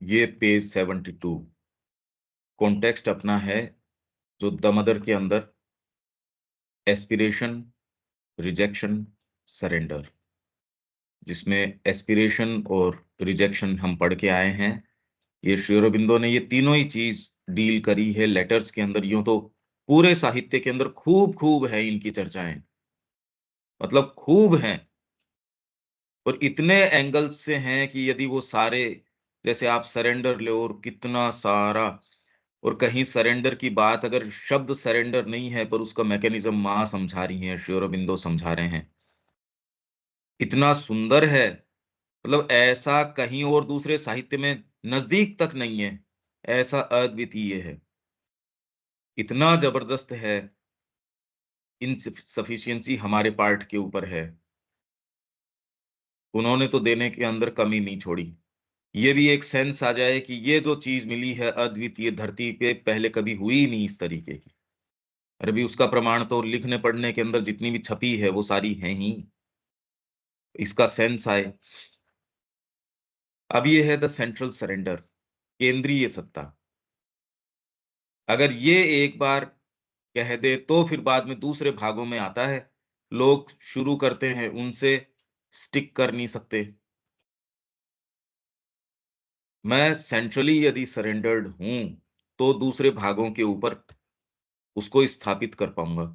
ये page 72 context अपना है, जो द मदर के अंदर एस्पिरेशन, रिजेक्शन, सरेंडर, जिसमें एस्पिरेशन और रिजेक्शन हम पढ़ के आए हैं। ये श्री अरबिंदो ने ये तीनों ही चीज डील करी है लेटर्स के अंदर। यूं तो पूरे साहित्य के अंदर खूब खूब है इनकी चर्चाएं, मतलब खूब हैं, और इतने एंगल्स से हैं कि यदि वो सारे, जैसे आप सरेंडर लो और कितना सारा, और कहीं सरेंडर की बात, अगर शब्द सरेंडर नहीं है पर उसका मैकेनिज्म माँ समझा रही है, श्री अरबिंदो समझा रहे हैं, इतना सुंदर है। मतलब ऐसा कहीं और दूसरे साहित्य में नजदीक तक नहीं है, ऐसा अद्वितीय है, इतना जबरदस्त है। इनसफिशियंसी हमारे पार्ट के ऊपर है, उन्होंने तो देने के अंदर कमी नहीं छोड़ी। ये भी एक सेंस आ जाए कि ये जो चीज मिली है अद्वितीय, धरती पे पहले कभी हुई ही नहीं इस तरीके की। अरे भी उसका प्रमाण तो लिखने पढ़ने के अंदर जितनी भी छपी है वो सारी है ही, इसका सेंस आए। अब ये है द सेंट्रल सरेंडर, केंद्रीय सत्ता। अगर ये एक बार कह दे तो फिर बाद में दूसरे भागों में आता है, लोग शुरू करते हैं उनसे, स्टिक कर नहीं सकते। मैं सेंट्रली यदि सरेंडर्ड हूं तो दूसरे भागों के ऊपर उसको स्थापित कर पाऊंगा।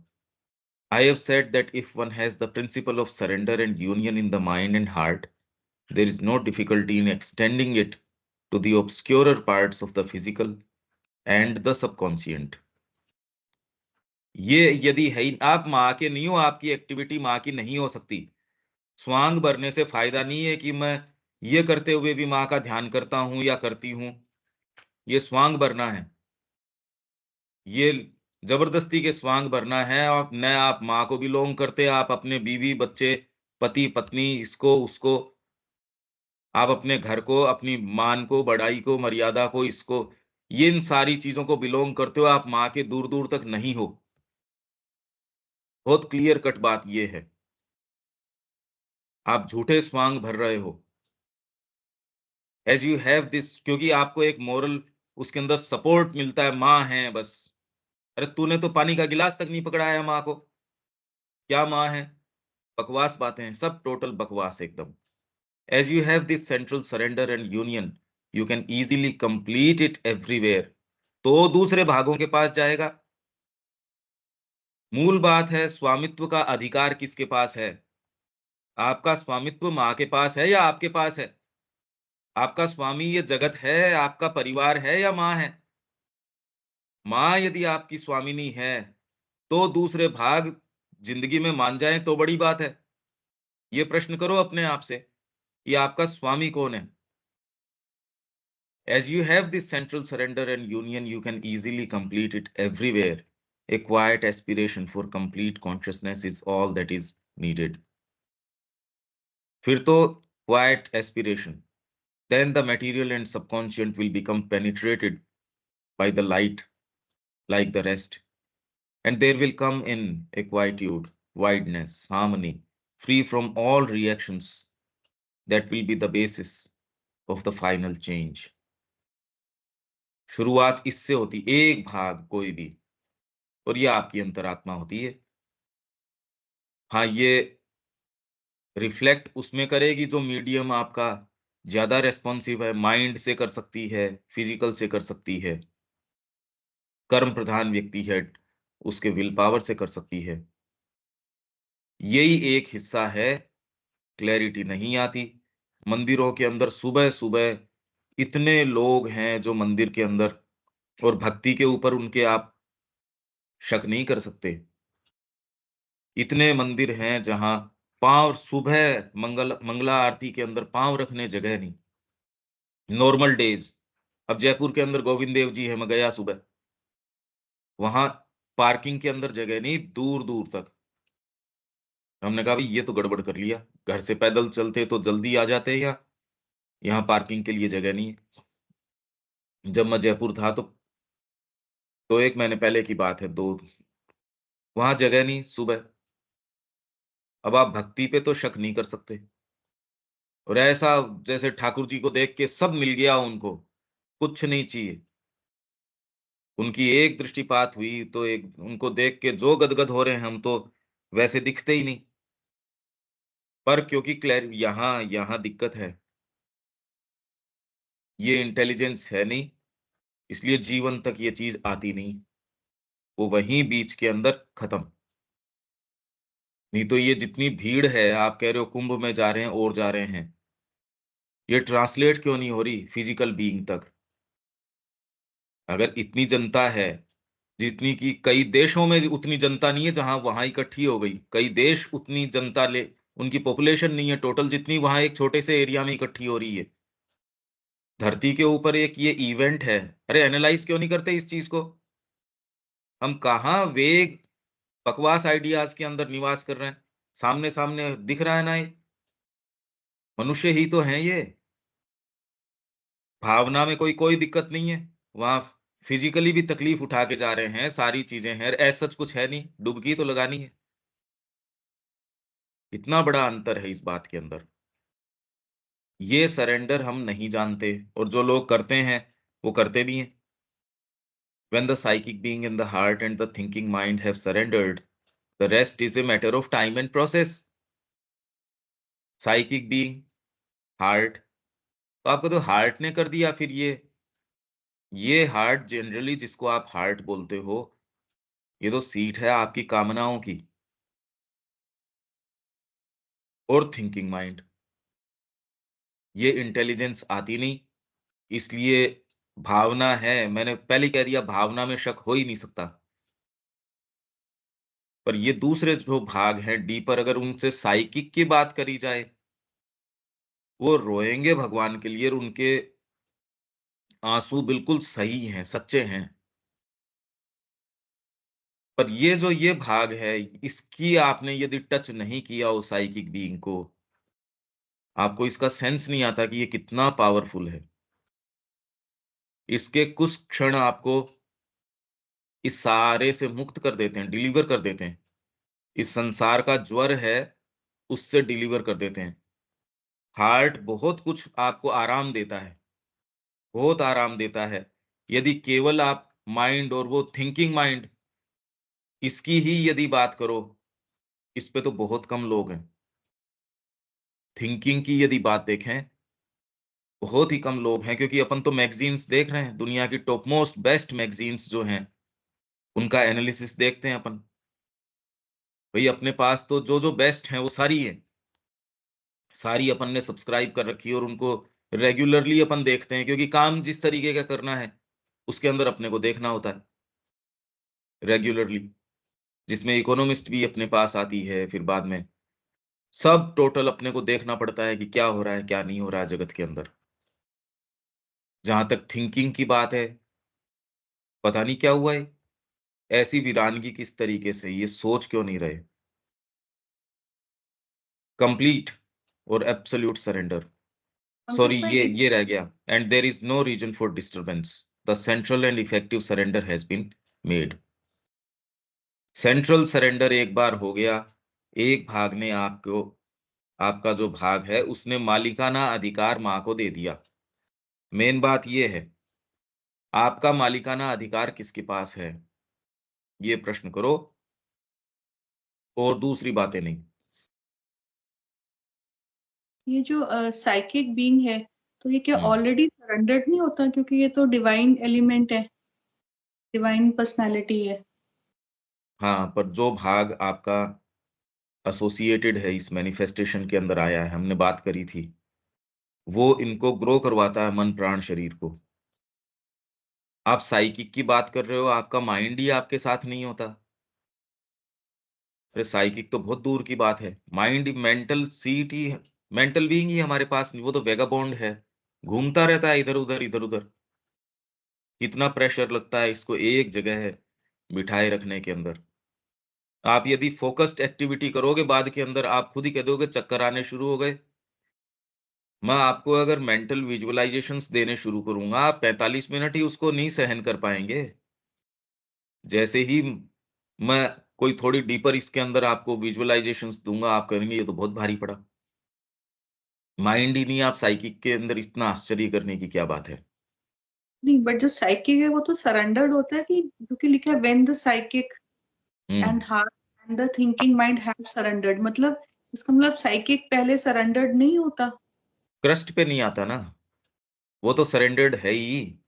I have said that if one has the principle of surrender and union in the mind and heart, there is no difficulty in extending it to the obscurer parts of the physical and the subconscient. ये यदि है ही, आप माँ के नहीं हो, आपकी activity माँ की नहीं हो सकती। स्वांग भरने से फायदा नहीं है कि मैं ये करते हुए भी माँ का ध्यान करता हूं या करती हूं, ये स्वांग भरना है। ये जबरदस्ती के स्वांग भरना है, और न आप माँ को बिलोंग करते, आप अपने बीवी बच्चे, पति पत्नी, इसको उसको, आप अपने घर को, अपनी मान को, बड़ाई को, मर्यादा को, इसको, ये इन सारी चीजों को बिलोंग करते हो, आप माँ के दूर दूर तक नहीं हो। बहुत क्लियर कट बात ये है, आप झूठे स्वांग भर रहे हो। एज यू हैव दिस, क्योंकि आपको एक मोरल उसके अंदर सपोर्ट मिलता है, माँ है बस। अरे तूने तो पानी का गिलास तक नहीं पकड़ाया माँ को, क्या माँ है? बकवास बातें हैं, सब टोटल बकवास एकदम। As you have this central surrender and union, you can easily complete it everywhere. तो दूसरे भागों के पास जाएगा। मूल बात है, स्वामित्व का अधिकार किसके पास है? आपका स्वामित्व माँ के पास है या आपके पास है? आपका स्वामी ये जगत है, आपका परिवार है या माँ है? माँ यदि आपकी स्वामिनी है, तो दूसरे भाग जिंदगी में मान जाएं तो बड़ी बात है। ये प्रश्न करो अपने आप से कि आपका स्वामी कौन है? As you have this central surrender and union, you can easily complete it everywhere. A quiet aspiration for complete consciousness is all that is needed. फिर तो quiet aspiration. Then the material and subconscient will become penetrated by the light like the rest. And there will come in a quietude, wideness, harmony, free from all reactions, that will be the basis of the final change. शुरुआत इससे होती, एक भाग कोई भी, और ये आपकी अंतरात्मा होती है। हाँ, ये रिफ्लेक्ट उसमें करेगी जो मीडियम आपका ज्यादा रेस्पॉन्सिव है, माइंड से कर सकती है, फिजिकल से कर सकती है, कर्म प्रधान व्यक्ति है, उसके विल पावर से कर सकती है। यही एक हिस्सा है, क्लैरिटी नहीं आती। मंदिरों के अंदर सुबह सुबह इतने लोग हैं जो मंदिर के अंदर, और भक्ति के ऊपर उनके आप शक नहीं कर सकते। इतने मंदिर हैं जहां पांव सुबह मंगला आरती के अंदर पांव रखने जगह नहीं, नॉर्मल डेज। अब जयपुर के अंदर गोविंद देव जी है, मैं गया सुबह, वहां पार्किंग के अंदर जगह नहीं, दूर दूर तक। हमने कहा भाई ये तो गड़बड़ कर लिया, घर से पैदल चलते तो जल्दी आ जाते हैं, यहाँ पार्किंग के लिए जगह नहीं है। जब मैं जयपुर था तो 1 महीने पहले की बात है, दो, वहां जगह नहीं सुबह। अब आप भक्ति पे तो शक नहीं कर सकते, और ऐसा जैसे ठाकुर जी को देख के सब मिल गया उनको, कुछ नहीं चाहिए। उनकी एक दृष्टिपात हुई तो एक उनको देख के जो गदगद हो रहे हैं, हम तो वैसे दिखते ही नहीं। पर क्योंकि क्लैर यहाँ यहाँ दिक्कत है, ये इंटेलिजेंस है नहीं, इसलिए जीवन तक ये चीज़ आती नहीं, वो वहीं बीच के अंदर खत्म। नहीं तो ये जितनी भीड़ है, आप कह रहे हो कुंभ में जा रहे हैं और जा रहे हैं, ये ट्रांसलेट क्यों नहीं हो रही फिजिकल बीइंग तक? अगर इतनी जनता है, जितनी कि कई देशों में उतनी जनता नहीं है जहाँ वहाँ इकट्ठी हो गई। कई देश उतनी जनता ले उनकी पॉपुलेशन नहीं है टोटल जितनी वहाँ एक छोटे से एरिया में इकट्ठी हो रही है। धरती के ऊपर एक ये इवेंट है। अरे एनालाइज़ क्यों नहीं करते इस चीज़ को? हम कहाँ वेग बकवास आइडियाज़ के अंदर निवास कर रहे हैं। सामने-सामने दिख रहा है ना ये, मनुष्य ही तो हैं ये। भावना में कोई कोई दिक्कत नहीं है। वहाँ फिज़िकली भी तकलीफ उठा के जा रहे हैं, सारी चीज़ें हैं, एज़ सच कुछ है नहीं, डुबकी तो लगानी है। इतना बड़ा अंतर है इस बात के अंदर। ये सरेंडर हम नहीं जानते और जो लोग करते हैं, वो करते भी हैं। When the psychic being in the heart and the thinking mind have surrendered, the rest is a matter of time and process. Psychic being, heart, तो आपको तो हार्ट ने कर दिया फिर ये हार्ट जनरली जिसको आप हार्ट बोलते हो, ये तो सीट है आपकी कामनाओं की और थिंकिंग माइंड। ये इंटेलिजेंस आती नहीं, इसलिए भावना है, मैंने पहले ही कह दिया भावना में शक हो ही नहीं सकता। पर ये दूसरे जो भाग हैं डीपर अगर उनसे साइकिक की बात करी जाए, वो रोएँगे भगवान के लिए और उनके आँसू बिल्कुल सही हैं, सच्चे हैं। पर ये भाग है, इसकी आपने यदि टच नहीं किया हो साइकिक बीइंग को, आपको इसका सेंस नहीं आता कि ये कितना पावरफुल है। इसके कुछ क्षण आपको इस सारे से मुक्त कर देते हैं, डिलीवर कर देते हैं। इस संसार का ज्वर है, उससे डिलीवर कर देते हैं। हार्ट बहुत कुछ आपको आराम देता है, बहुत आराम देता है। यदि केवल आप माइंड और वो थिंकिंग माइंड इसकी ही यदि बात करो, इस पे तो बहुत कम लोग हैं। थिंकिंग की यदि बात देखें, बहुत ही कम लोग हैं क्योंकि अपन तो मैगज़ीन्स देख रहे हैं, दुनिया की टॉप मोस्ट बेस्ट मैगज़ीन्स जो हैं, उनका एनालिसिस देखते हैं अपन। भई अपने पास तो जो-जो बेस्ट हैं वो सारी हैं। सारी अपन ने सब्सक्राइब कर रखी है और उनको रेगुलरली अपन देखते हैं क्योंकि काम जिस तरीके का करना है, उसके अंदर अपने को देखना होता है, रेगुलरली। जिसमें इकोनॉमिस्ट भी अपने पास आती है, फिर बाद में सब टोटल अपने को देखना पड़ता है कि क्या हो रहा है, क्या नहीं हो रहा है जगत के अंदर। जहाँ तक थिंकिंग की बात है, पता नहीं क्या हुआ है, ऐसी वीरानगी किस तरीके से, ये सोच क्यों नहीं रहे? कंप्लीट और एब्सोल्यूट सरेंडर। सॉरी पंकज भाई ये रह गया and there is no reason for disturbance. The central and effective surrender has been made. Central surrender एक बार हो गया, एक भाग ने आपको आपका जो भाग है, उसने मालिकाना अधिकार माँ को दे दिया। मेन बात ये है, आपका मालिकाना अधिकार किसके पास है? ये प्रश्न करो और दूसरी बातें नहीं। ये जो साइकिक बीइंग है, तो ये क्या हुँ। ऑलरेडी सरेंडर्ड नहीं होता, क्योंकि ये तो डिवाइन एलिमेंट है, डिवाइन पर्सनालिटी है। हाँ, पर जो भाग आपका एसोसिएटेड है इस मैनिफेस्टेशन के अंदर आया है, हमने बात करी थी, वो इनको ग्रो करवाता है मन, प्राण, शरीर को। आप साइकिक की बात कर रहे हो, आपका माइंड ही आपके साथ नहीं होता। अरे साइकिक तो बहुत दूर की बात है। माइंड मेंटल सीट ही मेंटल बीइंग ही हमारे पास नहीं, वो तो वेगाबॉन्ड है। घूमता रहता है इधर-उधर, इधर-उधर। कितना प्रेशर लगता है इसको एक जगह है बिठाए रखने के अंदर। आप यदि फ़ोकस्ड एक्टिविटी करोगे बाद के अंदर आप खुद ही कह दोगे चक्कर आने शुरू हो गए। मैं आपको अगर मेंटल विजुअलाइज़ेशंस देने शुरू करूँगा, आप 45 मिनट ही उसको नहीं सहन कर पाएँगे। जैसे ही मैं कोई थोड़ी डीपर इसके अंदर आपको विजुअलाइज़ेशंस दूँगा, आप कहेंगे ये तो बहुत भारी पड़ा। माइंड ही नहीं, आप साइकिक के अंदर इतना आश्चर्य करने की क्या बात है? नहीं, बट जो साइकिक है वो तो सरेंडर्ड होता है, कि क्योंकि लिखा है when the psychic and heart and the thinking mind have surrendered, मतलब इसका मतलब साइकिक पहले सरेंडर्ड नहीं होता। क्रस्ट पे नहीं आता ना, वो तो सरेंडर्ड है ही,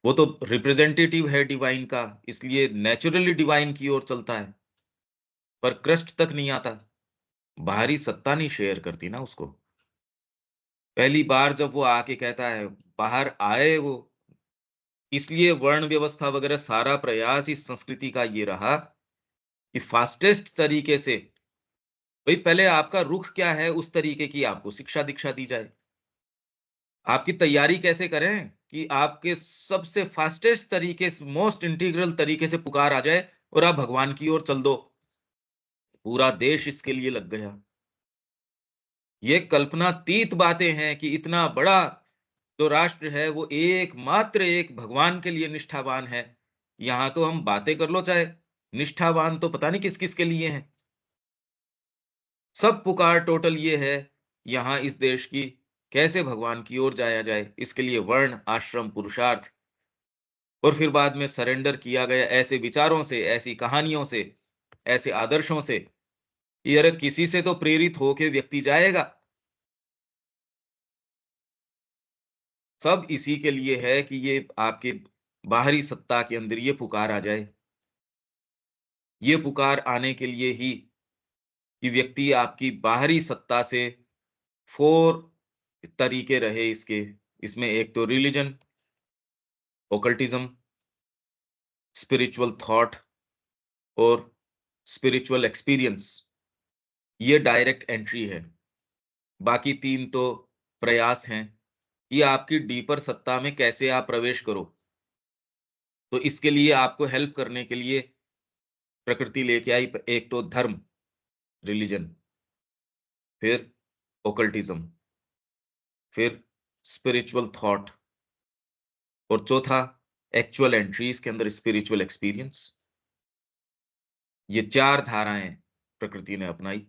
वो तो रिप्रेजेंटेटिव है डिवाइन का, इसलिए नेचुरली डिवाइन की ओर चलता है, पर क्रस्ट तक नहीं आता। बाहरी सत्ता नहीं शेयर करती ना उसको। पहली बार जब वो आके कहता है, बाहर आए वो, इसलिए वर्ण व्यवस्था वगैरह सारा प्रयास इस संस्कृति का ये रहा कि फास्टेस्ट तरीके से, भाई पहले आपका रुख क्या है उस तरीके की आपको शिक्षा दीक्षा दी जाए। आपकी तैयारी कैसे करें कि आपके सबसे फास्टेस्ट तरीके से, मोस्ट इंटीग्रल तरीके से पुकार आ जाए और आप भगवान की ओर चल दो। पूरा देश इसके लिए लग गया। ये कल्पनातीत बातें हैं कि इतना बड़ा जो राष्ट्र है वो एकमात्र एक भगवान के लिए निष्ठावान है। यहां तो हम बातें कर लो चाहे, निष्ठावान तो पता नहीं किस किस के लिए हैं। सब पुकार टोटल ये है यहां इस देश की, कैसे भगवान की ओर जाया जाए, इसके लिए वर्ण आश्रम पुरुषार्थ, और फिर बाद में सरेंडर किया गया ऐसे विचारों से, ऐसी कहानियों से, ऐसे आदर्शों से। ये अरे किसी से तो प्रेरित होके व्यक्ति जाएगा। सब इसी के लिए है कि ये आपके बाहरी सत्ता के अंदर ये पुकार आ जाए। ये पुकार आने के लिए ही कि व्यक्ति आपकी बाहरी सत्ता से 4 तरीके रहे इसके। इसमें एक तो रिलिजन, ओकल्टिज्म, स्पिरिचुअल थॉट और स्पिरिचुअल एक्सपीरियंस, ये डायरेक्ट एंट्री है। बाकी 3 तो प्रयास हैं कि आपकी डीपर सत्ता में कैसे आप प्रवेश करो। तो इसके लिए आपको हेल्प करने के लिए प्रकृति लेके आई, एक तो धर्म, रिलीजन, फिर ओकल्टिज्म, फिर स्पिरिचुअल थॉट, और चौथा एक्चुअल एंट्री इसके अंदर स्पिरिचुअल एक्सपीरियंस। ये 4 धाराएं प्रकृति ने अपनाई।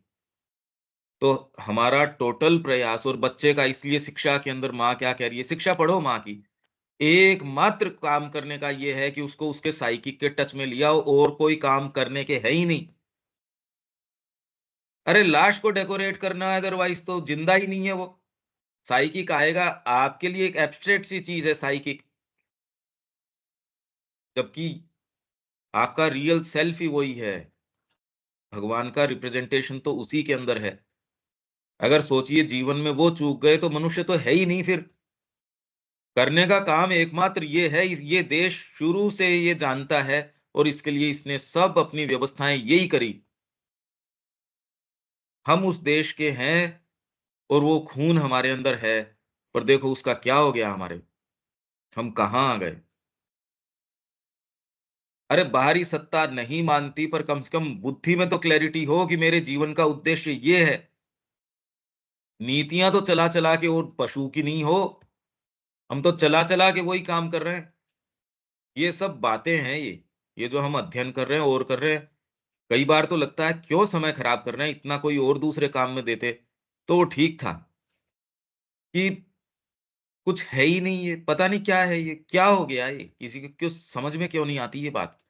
तो हमारा टोटल प्रयास, और बच्चे का इसलिए शिक्षा के अंदर माँ क्या कह रही है, शिक्षा पढ़ो माँ की, एकमात्र काम करने का ये है कि उसको उसके साइकिक के टच में लिया, और कोई काम करने के है ही नहीं। अरे लाश को डेकोरेट करना है, अदरवाइज तो जिंदा ही नहीं है वो। साइकिक आएगा आपके लिए, एक एब्स्ट्रैक्ट सी चीज है साइकिक, जबकि आपका रियल सेल्फ ही वही है। भगवान का रिप्रेजेंटेशन तो उसी के अंदर है। अगर सोचिए जीवन में वो चूक गए तो मनुष्य तो है ही नहीं फिर। करने का काम एकमात्र ये है, ये देश शुरू से ये जानता है, और इसके लिए इसने सब अपनी व्यवस्थाएं यही करी। हम उस देश के हैं और वो खून हमारे अंदर है, पर देखो उसका क्या हो गया हमारे, हम कहाँ आ गए। अरे बाहरी सत्ता नहीं मानती, पर कम से कम बुद्धि में तो क्लैरिटी हो कि मेरे जीवन का उद्देश्य ये है। नीतियां तो चला चला के और पशु की नहीं हो, हम तो चला चला के वही काम कर रहे हैं। ये सब बातें हैं, ये जो हम अध्ययन कर रहे हैं और कर रहे हैं, कई बार तो लगता है क्यों समय खराब कर रहे हैं, इतना कोई और दूसरे काम में देते तो वो ठीक था। कि कुछ है ही नहीं, ये पता नहीं क्या है, ये क्या हो गया, ये किसी को क्यों समझ में क्यों नहीं आती ये बात।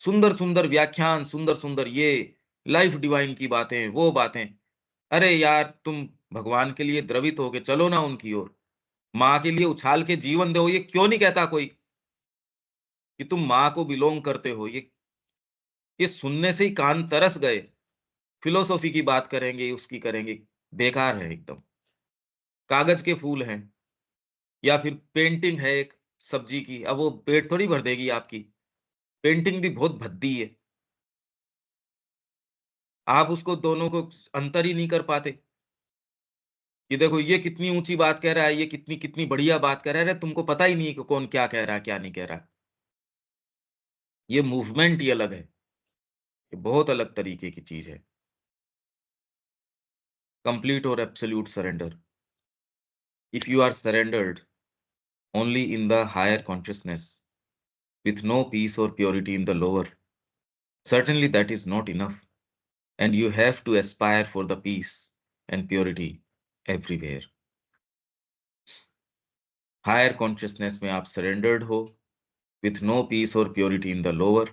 सुंदर सुंदर व्याख्यान, सुंदर सुंदर ये लाइफ डिवाइन की बातें, वो बातें। अरे यार तुम भगवान के लिए द्रवित होके चलो ना उनकी ओर, माँ के लिए उछाल के जीवन दो। ये क्यों नहीं कहता कोई कि तुम माँ को बिलोंग करते हो। ये सुनने से ही कान तरस गए। फिलोसॉफी की बात करेंगे, उसकी करेंगे, बेकार है एकदम। कागज के फूल हैं, या फिर पेंटिंग है एक सब्जी की, अब वो पेट थोड़ी भर देगी आपकी। पेंटिंग भी बहुत भद्दी है, आप उसको दोनों को अंतर ही नहीं कर पाते। ये देखो ये कितनी ऊंची बात कह रहा है, ये कितनी कितनी बढ़िया बात कह रहा है, अरे तुमको पता ही नहीं है कि कौन क्या कह रहा है क्या नहीं कह रहा है। ये मूवमेंट ही अलग है, ये बहुत अलग तरीके की चीज है। कंप्लीट और absolute surrender. If you are surrendered only in the higher consciousness, with no peace or purity in the lower, certainly that is not enough, and you have to aspire for the peace and purity everywhere. Higher consciousness में आप surrendered हो with no peace और purity in the lower,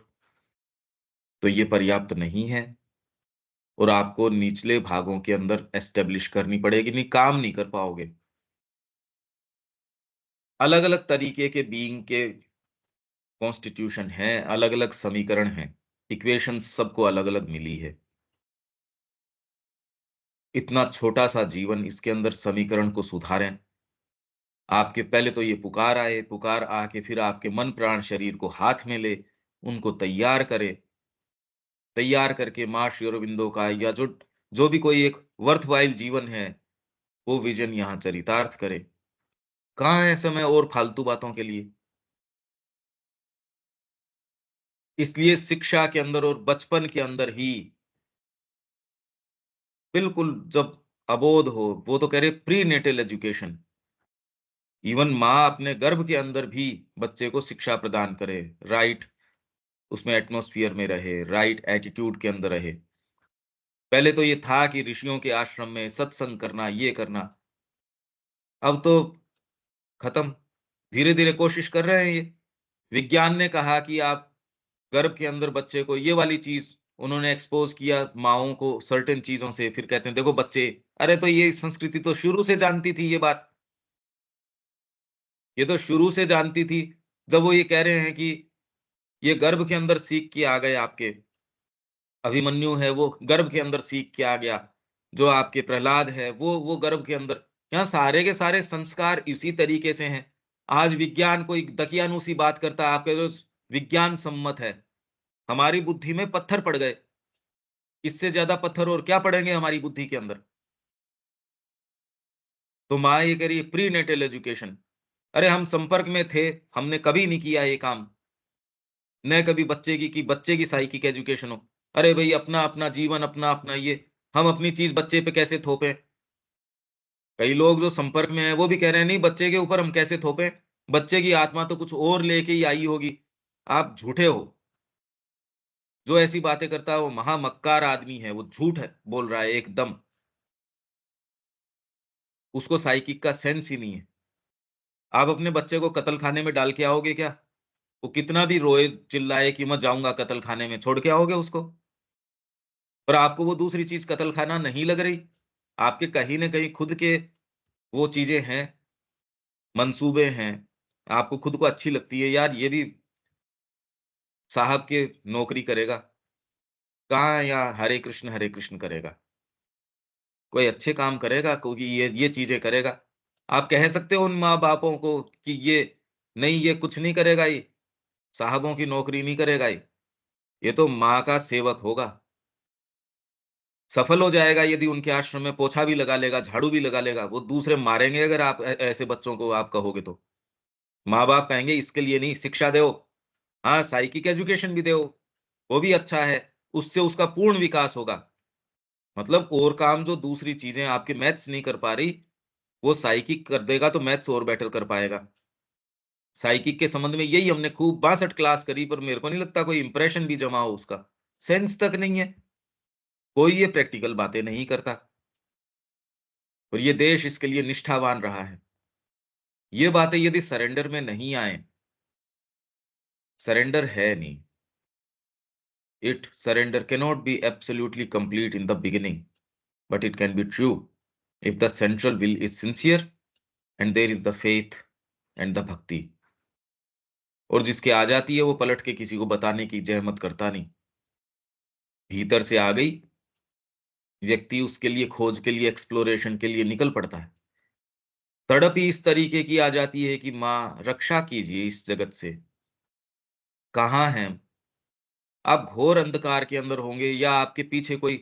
तो ये पर्याप्त नहीं है और आपको निचले भागों के अंदर एस्टेब्लिश करनी पड़ेगी, नहीं काम नहीं कर पाओगे। अलग अलग तरीके के बीइंग के कॉन्स्टिट्यूशन है, अलग अलग समीकरण हैं, इक्वेशंस सबको अलग अलग मिली है। इतना छोटा सा जीवन, इसके अंदर समीकरण को सुधारें। आपके पहले तो ये पुकार आए, पुकार आके फिर आपके मन प्राण शरीर को हाथ में ले, उनको तैयार करे, तैयार करके माँ श्री अरविंदो का या जो जो भी कोई एक वर्थवाइल जीवन है, वो विजन यहाँ चरितार्थ करे। कहाँ है समय और फालतू बातों के लिए? इसलिए शिक्षा के अंदर और बचपन के अंदर ही बिल्कुल जब अबोध हो, वो तो कह रहे प्री नेटल एजुकेशन, इवन माँ अपने गर्भ के अंदर भी बच्चे को शिक्षा प्रदान करे, राइट उसमें एटमॉस्फियर में रहे, राइट एटीट्यूड के अंदर रहे। पहले तो ये था कि ऋषियों के आश्रम में सत्संग करना, ये करना, अब तो खत्म। धीरे-धीरे कोशिश कर रहे हैं ये। विज्ञान ने कहा कि आप गर्भ के अंदर बच्चे को ये वाली चीज़ उन्होंने एक्सपोज़ किया माँओं को सर्टेन चीज़ों से, फिर कहते हैं देखो बच्चे, अरे तो ये संस्कृति तो शुरू से जानती थी ये बात। ये तो शुरू से जानती थी। जब वो ये कह रहे हैं कि ये गर्भ के अंदर सीख के आ गए आपके, अभिमन्यु है वो गर्भ के अंदर सीख के आ गया, जो आपके प्रहलाद है वो गर्भ के अंदर, यहाँ सारे के सारे संस्कार इसी तरीके से हैं। आज विज्ञान कोई दकियानूसी बात करता है, आपके जो विज्ञान सम्मत है, हमारी बुद्धि में पत्थर पड़ गए। इससे ज्यादा पत्थर और क्या पड़ेंगे हमारी बुद्धि के अंदर? तो माँ ये कह रही है प्री नेटल एजुकेशन। अरे हम संपर्क में थे, हमने कभी नहीं किया ये काम, न कभी बच्चे की बच्चे की साइकिक एजुकेशन हो। अरे भाई अपना अपना जीवन, अपना अपना ये, हम अपनी चीज बच्चे पे कैसे थोपें? कई लोग जो संपर्क में है वो भी कह रहे हैं नहीं बच्चे के ऊपर हम कैसे थोपें, बच्चे की आत्मा तो कुछ और लेके ही आई होगी। आप झूठे हो। जो ऐसी बातें करता है वो महामक्कार आदमी है, वो झूठ है बोल रहा है एकदम। उसको साइकिक का सेंस ही नहीं है। आप अपने बच्चे को कत्ल खाने में डाल के आओगे क्या? वो कितना भी रोए चिल्लाए कि मैं जाऊंगा कत्ल खाने में, छोड़ के आओगे उसको? पर आपको वो दूसरी चीज कत्ल खाना नहीं लग रही। आपके कहीं ना कहीं खुद के वो चीजें हैं, मंसूबे हैं, आपको खुद को अच्छी लगती है यार, ये भी साहब के नौकरी करेगा, कहाँ यहाँ हरे कृष्ण करेगा, कोई अच्छे काम करेगा, क्योंकि ये चीजें करेगा। आप कह सकते हो उन माँ बापों को कि ये नहीं, ये कुछ नहीं करेगा, ये साहबों की नौकरी नहीं करेगा, ये तो माँ का सेवक होगा, सफल हो जाएगा यदि उनके आश्रम में पोछा भी लगा लेगा, झाड़ू भी लगा लेगा। वो दूसरे मारेंगे अगर आप ऐसे बच्चों को आप कहोगे तो। माँ बाप कहेंगे इसके लिए नहीं, शिक्षा दो, हाँ साइकिक एजुकेशन भी दो, वो भी अच्छा है, उससे उसका पूर्ण विकास होगा। मतलब और काम जो दूसरी चीजें आपके मैथ्स नहीं कर पा रही, वो साइकिक कर देगा तो मैथ्स और बेटर कर पाएगा। साइकिक के संबंध में यही हमने खूब 62 क्लास करी, पर मेरे को नहीं लगता कोई इंप्रेशन भी जमा हो उसका। सेंस तक नहीं है। कोई ये प्रैक्टिकल बातें नहीं करता और ये देश इसके लिए निष्ठावान रहा है। ये बातें यदि सरेंडर में नहीं आए, सरेंडर है नहीं। It surrender cannot be absolutely complete in the beginning, but it can be true if the central will is sincere and there is the faith and the bhakti. और जिसके आ जाती है वो पलट के किसी को बताने की जहमत करता नहीं। भीतर से आ गई, व्यक्ति उसके लिए खोज के लिए एक्सप्लोरेशन के लिए निकल पड़ता है। तड़प ही इस तरीके की आ जाती है कि माँ रक्षा कीजिए इस जगत से। कहाँ हैं? आप घोर अंधकार के अंदर होंगे या आपके पीछे कोई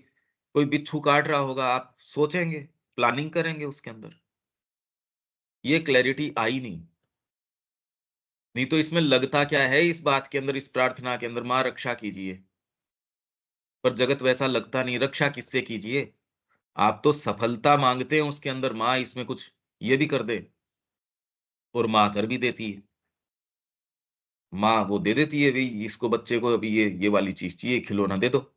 कोई बिच्छू काट रहा होगा, आप सोचेंगे, प्लानिंग करेंगे उसके अंदर। ये क्लैरिटी आई नहीं। नहीं तो इसमें लगता क्या है इस बात के अंदर, इस प्रार्थना के अंदर माँ रक्षा कीजिए। पर जगत वैसा लगता नहीं, रक्षा किससे कीजिए? आप तो सफलता माँगते हैं उसके अंदर, माँ इसमें कुछ ये भी कर दे, और माँ कर भी देती है। माँ वो दे देती है भई इसको बच्चे को अभी ये वाली चीज़ चाहिए, खिलौना दे दो।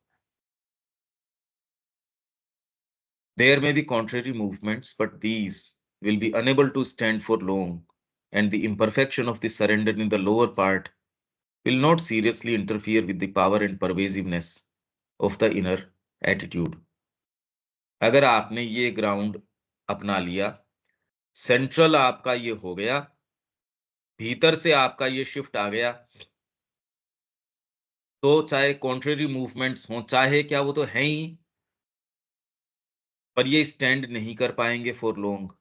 There may be contrary movements, but these will be unable to stand for long. and the imperfection of the surrender in the lower part will not seriously interfere with the power and pervasiveness of the inner attitude. अगर आपने ये ground अपना लिया, central आपका ये हो गया, भीतर से आपका ये शिफ्ट आ गया, तो चाहे कॉन्ट्रेरी मूवमेंट्स हों, चाहे क्या, वो तो है ही, पर ये स्टैंड नहीं कर पाएंगे फॉर लॉन्ग।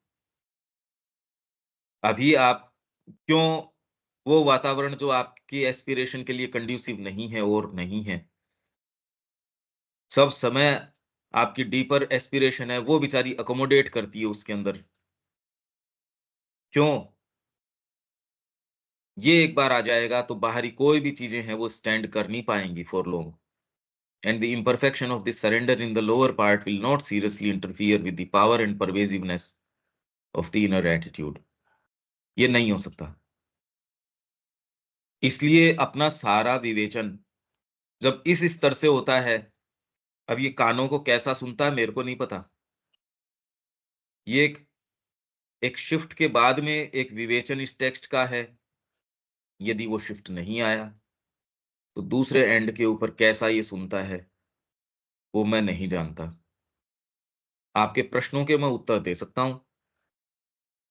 अभी आप क्यों, वो वातावरण जो आपकी एस्पिरेशन के लिए कंड्यूसिव नहीं है और नहीं है, सब समय आपकी डीपर एस्पिरेशन है वो बेचारी अकोमोडेट करती है उसके अंदर। क्यों? ये एक बार आ जाएगा तो बाहरी कोई भी चीजें हैं वो स्टैंड कर नहीं पाएंगी for long. And the imperfection of this surrender in the lower part will not seriously interfere with the power and pervasiveness of the inner attitude. ये नहीं हो सकता। इसलिए अपना सारा विवेचन जब इस स्तर से होता है, अब ये कानों को कैसा सुनता है मेरे को नहीं पता। ये एक शिफ्ट के बाद में एक विवेचन इस टेक्स्ट का है। यदि वो शिफ्ट नहीं आया, तो दूसरे एंड के ऊपर कैसा ये सुनता है, वो मैं नहीं जानता। आपके प्रश्नों के मैं उत्तर दे सकता हूँ,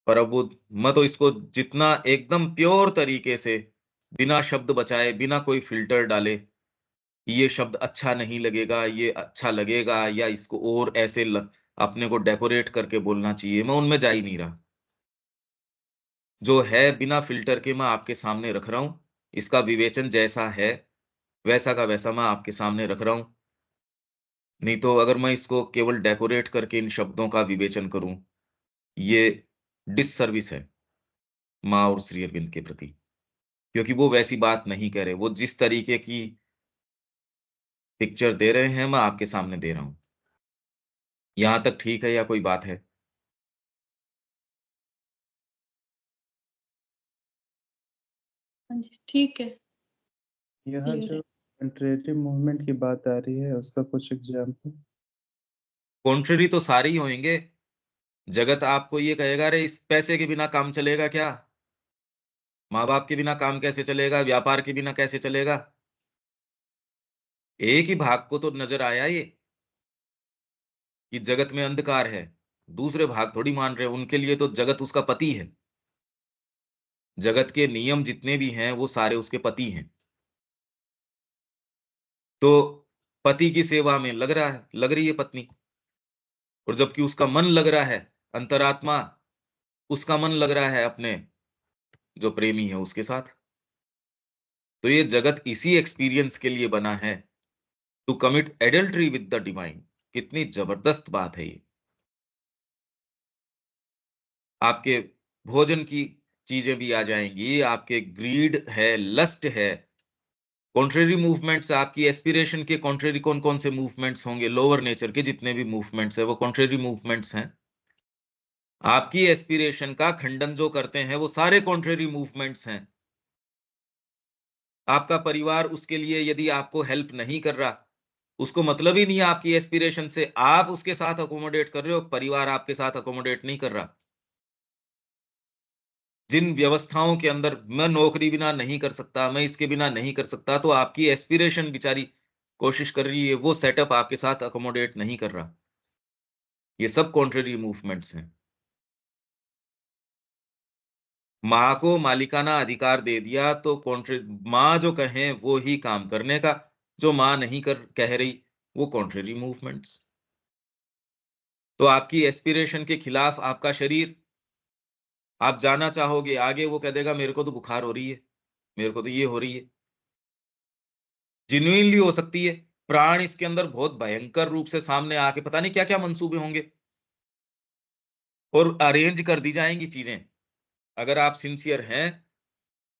पर अब वो मैं तो इसको जितना एकदम प्योर तरीके से, बिना शब्द बचाए, बिना कोई फ़िल्टर डाले, ये शब्द अच्छा नहीं लगेगा, ये अच्छा लगेगा, या इसको और ऐसे अपने को डेकोरेट करके बोलना चाहिए, मैं उनमें जा ही नहीं रहा। जो है बिना फ़िल्टर के मैं आपके सामने रख रहा हूँ। इसका विवेचन जैसा है, वैसा का वैसा मैं आपके सामने रख रहा हूँ। नहीं तो अगर मैं इसको केवल डेकोरेट करके इन शब्दों का विवेचन करूँ, ये डिससर्विस है माँ और श्री अरविंद के प्रति। क्योंकि वो वैसी बात नहीं कह रहे, वो जिस तरीके की पिक्चर दे रहे हैं, मैं आपके सामने दे रहा हूँ। यहाँ तक ठीक है या कोई बात है? हाँ जी, ठीक है, यहाँ क्लियर जो है। कंट्रेटिव मूवमेंट की बात आ रही है, उसका कुछ एग्ज़ाम्पल? कॉन्ट्ररी तो सारे ही होंगे। जगत आपको ये कहेगा, अरे इस पैसे के बिना काम चलेगा क्या? माँ-बाप के बिना काम कैसे चलेगा? व्यापार के बिना कैसे चलेगा? एक ही भाग को तो नज़र आया ये, कि जगत में अंधकार है। दूसरे भाग थोड़ी मान रहे हैं, उनके लिए तो जगत उसका पति है। जगत के नियम जितने भी हैं, वो सारे उसके पति हैं। तो पति की सेवा में लग रही है पत्नी, और जबकि उसका मन लग रहा है, अंतरात्मा, उसका मन लग रहा है अपने जो प्रेमी है उसके साथ। तो ये जगत इसी एक्सपीरियंस के लिए बना है, to commit adultery with the divine. कितनी जबरदस्त बात है ये। आपके भोजन की चीजें भी आ जाएंगी, आपके ग्रीड है, लस्ट है, कॉन्ट्रेरी मूवमेंट्स, आपकी एस्पिरेशन के कॉन्ट्रेरी कौन कौन से मूवमेंट्स होंगे, लोअर नेचर के जितने भी मूवमेंट्स है वो कॉन्ट्रेरी मूवमेंट्स हैं। आपकी एस्पिरेशन का खंडन जो करते हैं वो सारे कॉन्ट्रेरी मूवमेंट्स हैं। आपका परिवार उसके लिए यदि आपको हेल्प नहीं कर रहा, उसको मतलब ही नहीं है आपकी एस्पिरेशन से, आप उसके साथ अकोमोडेट कर रहे हो, परिवार आपके साथ अकोमोडेट नहीं कर रहा। जिन व्यवस्थाओं के अंदर मैं नौकरी बिना नहीं कर सकता, मैं इसके बिना नहीं कर सकता, तो आपकी एस्पिरेशन बेचारी कोशिश कर रही है, वो सेटअप आपके साथ अकोमोडेट नहीं कर रहा। ये सब कॉन्ट्ररी मूवमेंट्स हैं। माँ को मालिकाना अधिकार दे दिया तो कॉन्ट्रे माँ जो कहें वो ही काम करने का, जो माँ नहीं कर कह रही वो कॉन्ट्ररी मूवमेंट्स। तो आपकी एस्पिरेशन के खिलाफ आपका शरीर, आप जाना चाहोगे आगे, वो कह देगा मेरे को तो बुखार हो रही है, मेरे को तो ये हो रही है। जेन्युइनली हो सकती है, प्राण इसके अंदर बहुत भयंकर रूप से सामने आके पता नहीं क्या-क्या मंसूबे होंगे और अरेंज कर दी जाएँगी चीज़ें। अगर आप सिंसियर हैं,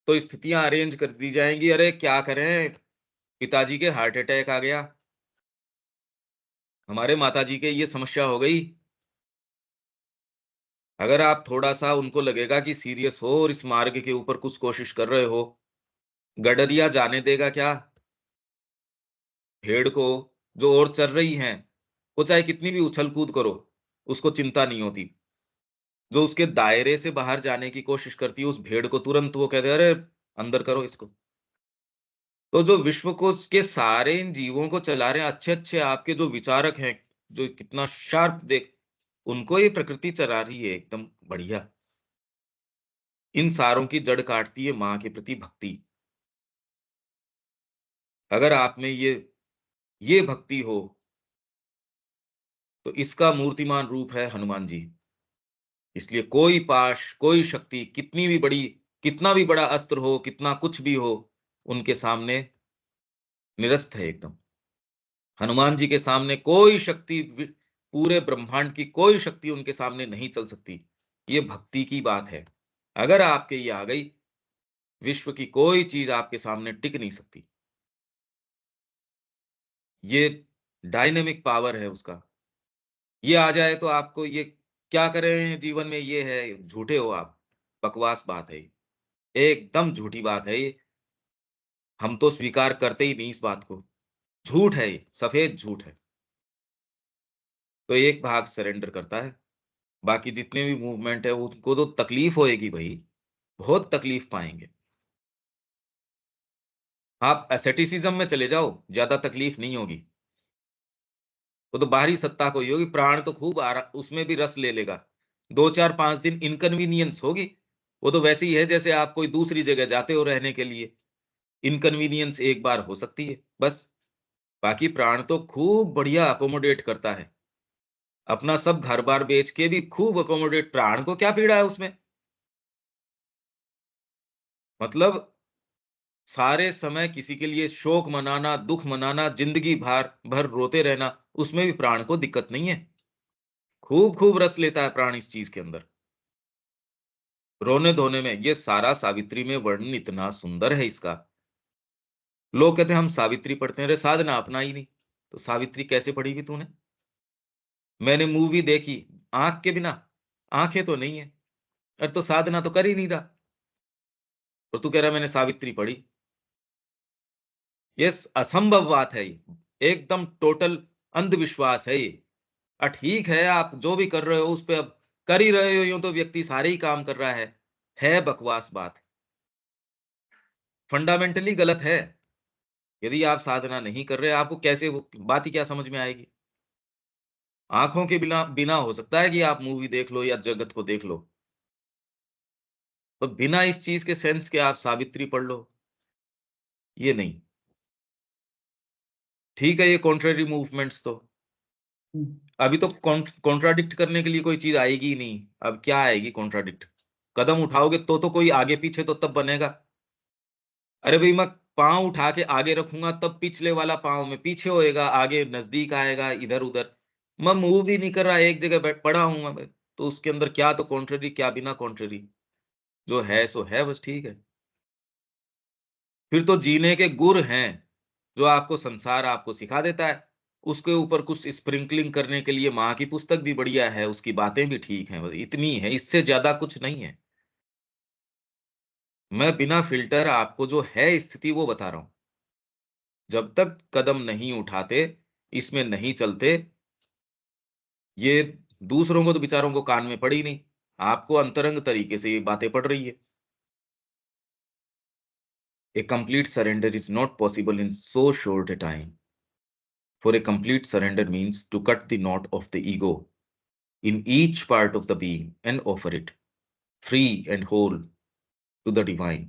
तो स्थितियाँ अरेंज कर दी जाएँगी, अरे क्या करें, पिताजी के हार्ट अटैक आ गया, हमारे माताजी के ये समस्या हो गई। अगर आप थोड़ा-सा उनको लगेगा कि सीरियस हो और इस मार्ग के ऊपर कुछ कोशिश कर रहे हो, गडरिया जाने देगा क्या? भेड़ को जो और चर रही हैं, वो चाहे कितनी भी उछल-कूद करो, उसको चिंता नहीं होती। जो उसके दायरे से बाहर जाने की कोशिश करती है, उस भेड़ को तुरंत वो कहते हैं, अरे अंदर करो इसको। तो जो विश्व को के सारे इन जीवों को चला रहे हैं, अच्छे-अच्छे आपके जो विचारक हैं, जो कितना शार्प देख, उनको ये प्रकृति चला रही है एकदम बढ़िया। इन सारों की जड़ काटती है माँ के प्रति भक्ति। अगर आप में ये भक्ति हो, तो इसका मूर्तिमान रूप है हनुमान जी। इसलिए कोई पाश, कोई शक्ति कितनी भी बड़ी, कितना भी बड़ा अस्त्र हो, कितना कुछ भी हो, उनके सामने निरस्त है एकदम। हनुमान जी के सामने कोई शक्ति, पूरे ब्रह्मांड की कोई शक्ति उनके सामने नहीं चल सकती। ये भक्ति की बात है। अगर आपके ये आ गई, विश्व की कोई चीज आपके सामने टिक नहीं सकती। ये डायनेमिक पावर है उसका। ये आ जाए तो आपको ये क्या कर रहे हैं जीवन में, ये है, झूठे हो आप। बकवास बात है ये। एकदम झूठी बात है ये। हम तो स्वीकार करते ही नहीं इस बात को। झूठ है ये, सफेद झूठ है। तो एक भाग सरेंडर करता है, बाकी जितने भी मूवमेंट है उनको तो तकलीफ होएगी भाई, बहुत तकलीफ पाएंगे। आप एसेटिसिज्म में चले जाओ, ज्यादा तकलीफ नहीं होगी। वो तो बाहरी सत्ता को ही होगी, प्राण तो खूब उसमें भी रस ले लेगा। 2 4 5 दिन इनकन्वीनियंस होगी। वो तो वैसे ही है जैसे आप कोई दूसरी जगह जाते हो रहने के लिए। इनकन्वीनियंस एक बार हो सकती है बस। बाकी प्राण तो खूब बढ़िया अकोमोडेट करता है। अपना सब घर बार बेच के भी खूब अकोमोडेट, प्राण को क्या पीड़ा है उसमें। मतलब सारे समय किसी के लिए शोक मनाना, दुख मनाना, जिंदगी भर रोते रहना, उसमें भी प्राण को दिक्कत नहीं है। खूब खूब रस लेता है प्राण इस चीज के अंदर। रोने धोने में ये सारा सावित्री में वर्णन इतना सुंदर है इसका। लोग कहते हैं हम सावित्री पढ़ते हैं, अरे साधना अपना ही नहीं। तो सावित्री कैसे पढ़ी भी तूने? मैंने मूवी देखी आंख के बिना, आंखें तो नहीं है, अरे तो साधना तो कर ही नहीं रहा, और तू कह रहा मैंने सावित्री पढ़ी। ये असंभव बात है ये, एकदम टोटल अंधविश्वास है ये। ठीक है, आप जो भी कर रहे हो उस पे अब कर ही रहे हो, यूं तो व्यक्ति सारे ही काम कर रहा है बकवास बात। फंडामेंटली गलत है। यदि आप साधना नहीं कर रहे, आपको कैसे वो बात ही क्या समझ में आएगी? आंखों के बिना बिना हो सकता है कि आप मूवी देख लो या जगत को देख लो, तो बिना इस चीज के सेंस के आप सावित्री पढ़ लो, ये नहीं। ठीक है, ये कॉन्ट्रेरी मूवमेंट्स तो अभी तो कॉन्ट्राडिक्ट करने के लिए कोई चीज आएगी ही नहीं। अब क्या आएगी कॉन्ट्राडिक्ट? कदम उठाओगे तो कोई आगे पीछे तो तब बनेगा। अरे भाई, मैं पाँव उठा के आगे रखूंगा तब पिछले वाला पाँव में पीछे होएगा, आगे नजदीक आएगा, इधर उधर। मैं मूव भी नहीं कर रहा, एक जगह बैठ पड़ा हूं मैं, तो उसके अंदर क्या तो कॉन्ट्ररी, क्या बिना कॉन्ट्ररी। जो है सो है, बस ठीक है। फिर तो जीने के गुर हैं, जो आपको संसार आपको सिखा देता है। उसके ऊपर कुछ स्प्रिंकलिंग करने के लिए माँ की पुस्तक भी बढ़िया है, उसकी बातें भी ठीक हैं, बस इतनी है, इससे ज्यादा कुछ नहीं है। मैं बिना फिल्टर आपको जो है स्थिति वो बता रहा हूं। जब तक कदम नहीं उठाते, इसमें नहीं चलते, ये दूसरों को तो बेचारों को कान में पड़ी नहीं, आपको अंतरंग तरीके से ये बातें पड़ रही है। A complete surrender is not possible in so short a time. For a complete surrender means to cut the knot of the ego in each part of the being and offer it, free and whole, to the divine.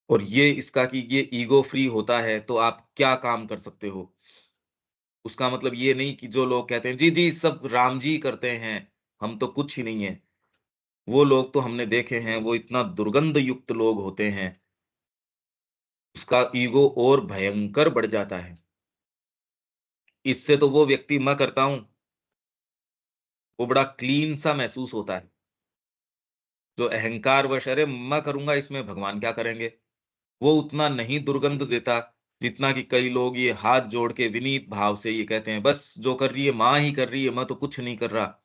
और ये इसका कि ये ego free होता है तो आप क्या काम कर सकते हो, उसका मतलब ये नहीं कि जो लोग कहते हैं जी जी सब राम जी करते हैं, हम तो कुछ ही नहीं है। वो लोग तो हमने देखे हैं, वो इतना दुर्गंध युक्त लोग होते हैं, उसका ईगो और भयंकर बढ़ जाता है। इससे तो वो व्यक्ति, मैं करता हूं, वो बड़ा क्लीन सा महसूस होता है। जो अहंकार वश, अरे मैं करूंगा इसमें भगवान क्या करेंगे, वो उतना नहीं दुर्गंध देता, जितना कि कई लोग ये हाथ जोड़ के विनीत भाव से ये कहते हैं बस जो कर रही है माँ ही कर रही है, मैं तो कुछ नहीं कर रहा,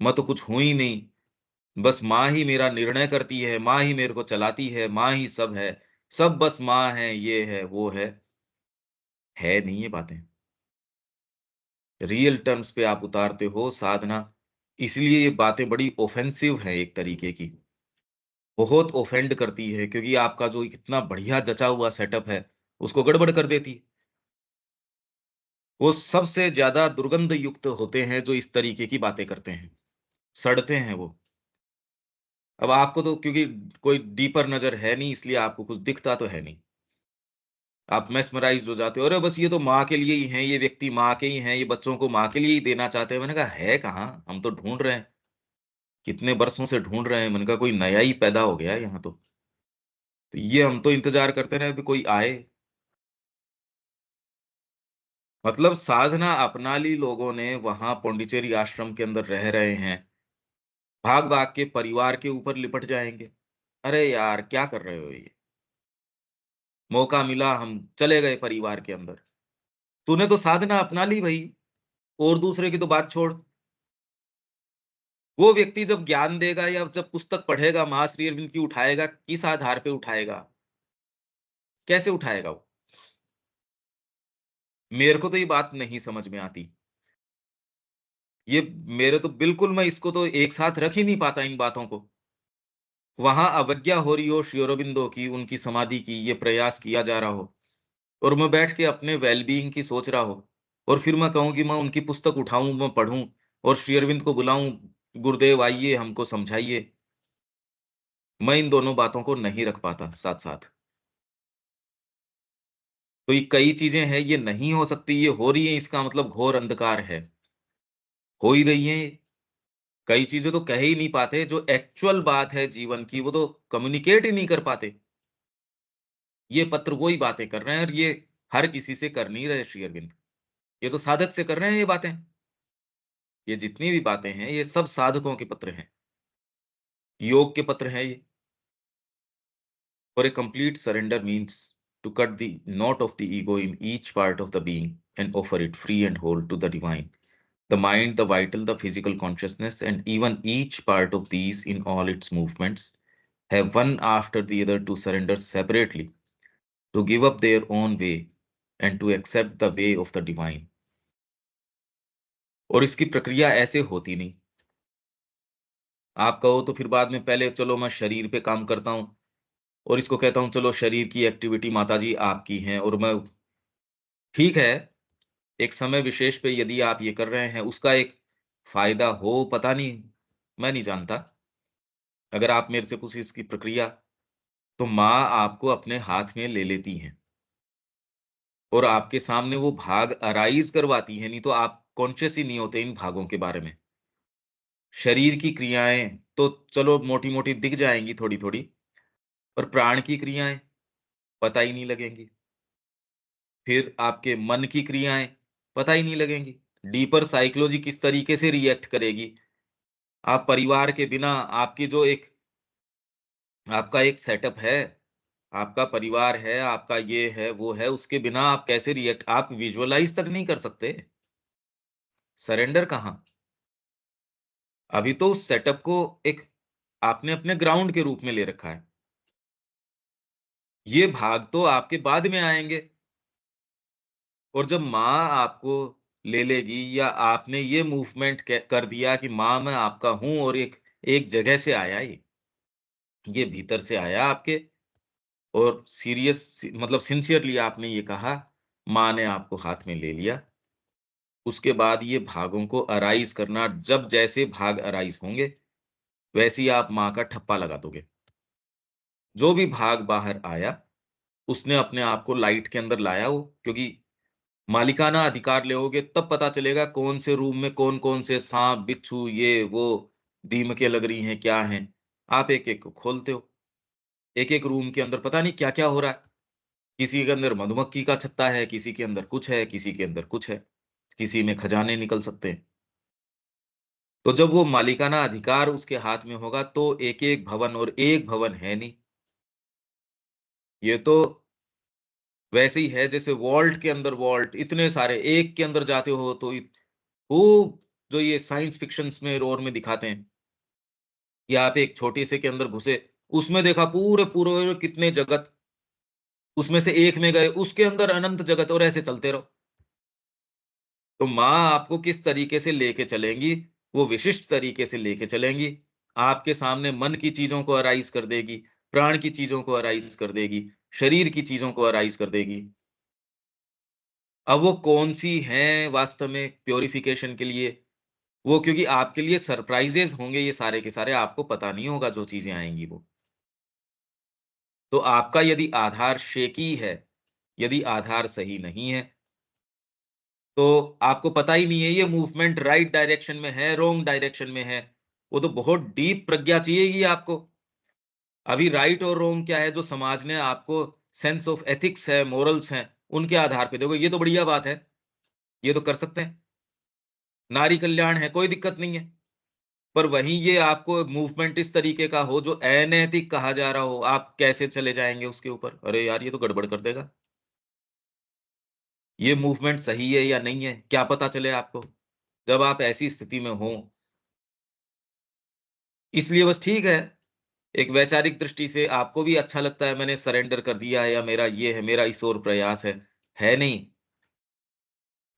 मैं तो कुछ हूं ही नहीं, बस माँ ही मेरा निर्णय करती है, माँ ही मेरे को चलाती है, माँ ही सब है, सब बस माँ है, ये है वो है नहीं ये बातें। रियल टर्म्स पे आप उतारते हो साधना। इसलिए ये बातें बड़ी ऑफेंसिव हैं एक तरीके की, बहुत ऑफेंड करती है, क्योंकि आपका जो इतना बढ़िया जचा हुआ सेटअप है, उसको गड़बड़ कर देती है। वो सबसे ज़्यादा दुर्गंध युक्त होते हैं जो इस तरीके की बातें करते हैं, सड़ते हैं वो। अब आपको तो क्योंकि कोई डीपर नज़र है नहीं, इसलिए आपको कुछ दिखता तो है नहीं। आप मेस्मराइज़्ड हो जाते हो, अरे बस ये तो माँ के लिए ही हैं, ये व्यक्ति माँ के ही हैं, ये बच्चों को माँ के लिए ही देना चाहते हैं। मैंने कहा है कहाँ? हम तो ढूँढ रहे हैं, कितने बरसों से ढूँढ रहे हैं। मैंने कहा कोई नया ही पैदा हो गया है यहाँ तो। तो ये हम तो इंतज़ार करते रहे अभी कोई आए। मतलब साधना अपना ली लोगों ने, वहाँ पौंडीचेरी आश्रम के अंदर रह रहे हैं, भाग-भाग के परिवार के ऊपर लिपट जाएँगे। अरे यार! क्या कर रहे हो ये? मौका मिला हम चले गए परिवार के अंदर। तूने तो साधना अपना ली भई, और दूसरे की तो बात छोड़। वो व्यक्ति जब ज्ञान देगा या जब पुस्तक पढ़ेगा, महाश्री अरविंद की उठाएगा, किस आधार पे उठाएगा? कैसे उठाएगा वो? मेरे को तो ये बात नहीं समझ में आती। ये मेरे तो बिल्कुल, मैं इसको तो एक साथ रख ही नहीं पाता इन बातों को। वहाँ अवज्ञा हो रही हो श्री अरबिंदो की, उनकी समाधि की, ये प्रयास किया जा रहा हो, और मैं बैठ के अपने वेल बीइंग की सोच रहा हूँ, और फिर मैं कहूँ कि मैं उनकी पुस्तक उठाऊँ, मैं पढ़ूँ, और श्री अरविंद को बुलाऊँ, गुरुदेव आइए हमको समझाइए। मैं इन दोनों बातों को नहीं रख पाता साथ-साथ। तो ये कई चीज़ें हैं, ये नहीं हो सकती, ये हो रही है, इसका मतलब घोर अंधकार है। हो ही रही हैं। कई चीज़ें तो कह ही नहीं पाते, जो एक्चुअल बात है जीवन की, वो तो कम्युनिकेट ही नहीं कर पाते। ये पत्र वो ही बातें कर रहे हैं, और ये हर किसी से कर नहीं रहे श्री अरविंद। ये तो साधक से कर रहे हैं ये बातें। ये जितनी भी बातें हैं, ये सब साधकों के पत्र हैं। योग के पत्र हैं ये। For a complete surrender means to cut the knot of the ego in each part of the being and offer it free and whole to the divine. The mind, the vital, the physical consciousness, and even each part of these in all its movements have one after the other to surrender separately, to give up their own way, and to accept the way of the divine. और इसकी प्रक्रिया ऐसे होती नहीं। आप कहो तो फिर बाद में पहले चलो मैं शरीर पे काम करता हूँ, और इसको कहता हूँ चलो शरीर की एक्टिविटी माताजी आपकी हैं, और मैं ठीक है, एक समय विशेष पे यदि आप ये कर रहे हैं, उसका एक फ़ायदा हो, पता नहीं, मैं नहीं जानता। अगर आप मेरे से पूछें इसकी प्रक्रिया, तो माँ आपको अपने हाथ में ले लेती हैं, और आपके सामने वो भाग अराइज़ करवाती हैं, नहीं तो आप कॉन्शियस ही नहीं होते इन भागों के बारे में। शरीर की क्रियाएँ तो चलो मोटी-मोटी दिख जाएँगी थोड़ी-थोड़ी, पर प्राण की क्रियाएँ पता ही नहीं लगेंगी। फिर आपके मन की क्रियाएँ पता ही नहीं लगेंगी। डीपर साइकोलॉजी किस तरीके से रिएक्ट करेगी। आप परिवार के बिना, आपकी जो एक आपका एक सेटअप है, आपका परिवार है, आपका ये है, वो है, उसके बिना आप कैसे रिएक्ट, आप विजुअलाइज़ तक नहीं कर सकते। सरेंडर कहाँ? अभी तो उस सेटअप को एक आपने अपने ग्राउंड के रूप में ले रखा है। ये भाग तो आपके बाद में आएँगे, और जब माँ आपको ले लेगी, या आपने ये मूवमेंट कर दिया कि माँ मैं आपका हूँ, और एक एक जगह से आया ये भीतर से आया आपके, और मतलब सिंसियरली आपने ये कहा, माँ ने आपको हाथ में ले लिया। उसके बाद ये भागों को अराइज़ करना, जब जैसे भाग अराइज़ होंगे, वैसे ही आप माँ का ठप्पा लगा दोगे। जो भी भाग बाहर आया, उसने अपने आप को लाइट के अंदर लाया हो, क्योंकि मालिकाना अधिकार लोगे तब पता चलेगा कौन से रूम में कौन-कौन से साँप, बिच्छू, ये वो, दीमकें लग रही हैं, क्या हैं। आप एक-एक को खोलते हो। एक-एक रूम के अंदर पता नहीं क्या-क्या हो रहा है। किसी के अंदर मधुमक्खी का छत्ता है, किसी के अंदर कुछ है, किसी के अंदर कुछ है, किसी में खजाने निकल सकते हैं। तो जब वो मालिकाना अधिकार उसके हाथ में होगा, तो एक-एक भवन, और एक भवन है नहीं। ये तो वैसे ही है जैसे वॉल्ट के अंदर वॉल्ट, इतने सारे, एक के अंदर जाते हो तो खूब, जो ये साइंस फ़िक्शंस में और में दिखाते हैं, कि आप एक छोटे से के अंदर घुसे, उसमें देखा पूरे-पूरे कितने जगत, उसमें से एक में गए, उसके अंदर अनंत जगत, और ऐसे चलते रहो। तो माँ आपको किस तरीके से लेके चलेंगी, वो विशिष्ट तरीके से लेके चलेंगी। आपके सामने मन की चीज़ों को अराइज़ कर देगी, प्राण की चीज़ों को अराइज़ कर देगी, शरीर की चीज़ों को अराइज़ कर देगी। अब वो कौन-सी हैं वास्तव में प्यूरिफिकेशन के लिए, वो क्योंकि आपके लिए सरप्राइज़ेज़ होंगे ये सारे के सारे, आपको पता नहीं होगा जो चीज़ें आएँगी वो। तो आपका यदि आधार शेकी है, यदि आधार सही नहीं है, तो आपको पता ही नहीं है ये मूवमेंट राइट डायरेक्शन में है, रॉन्ग डायरेक्शन में है। वो तो बहुत डीप प्रज्ञा चाहिएगी आपको। अभी राइट और रॉन्ग क्या है जो समाज ने आपको सेंस ऑफ एथिक्स है, मोरल्स हैं, उनके आधार पे देखो ये तो बढ़िया बात है, ये तो कर सकते हैं। नारी कल्याण है, कोई दिक्कत नहीं है। पर वहीं ये आपको मूवमेंट इस तरीके का हो जो अनैतिक कहा जा रहा हो, आप कैसे चले जाएँगे उसके ऊपर? अरे यार, ये तो गड़बड़ कर देगा। ये मूवमेंट सही है या नहीं है, क्या पता चले आपको? जब आप ऐसी स्थिति में हों, इसलिए बस ठीक है, एक वैचारिक दृष्टि से आपको भी अच्छा लगता है मैंने सरेंडर कर दिया है या मेरा ये है, मेरा इस ओर प्रयास है नहीं।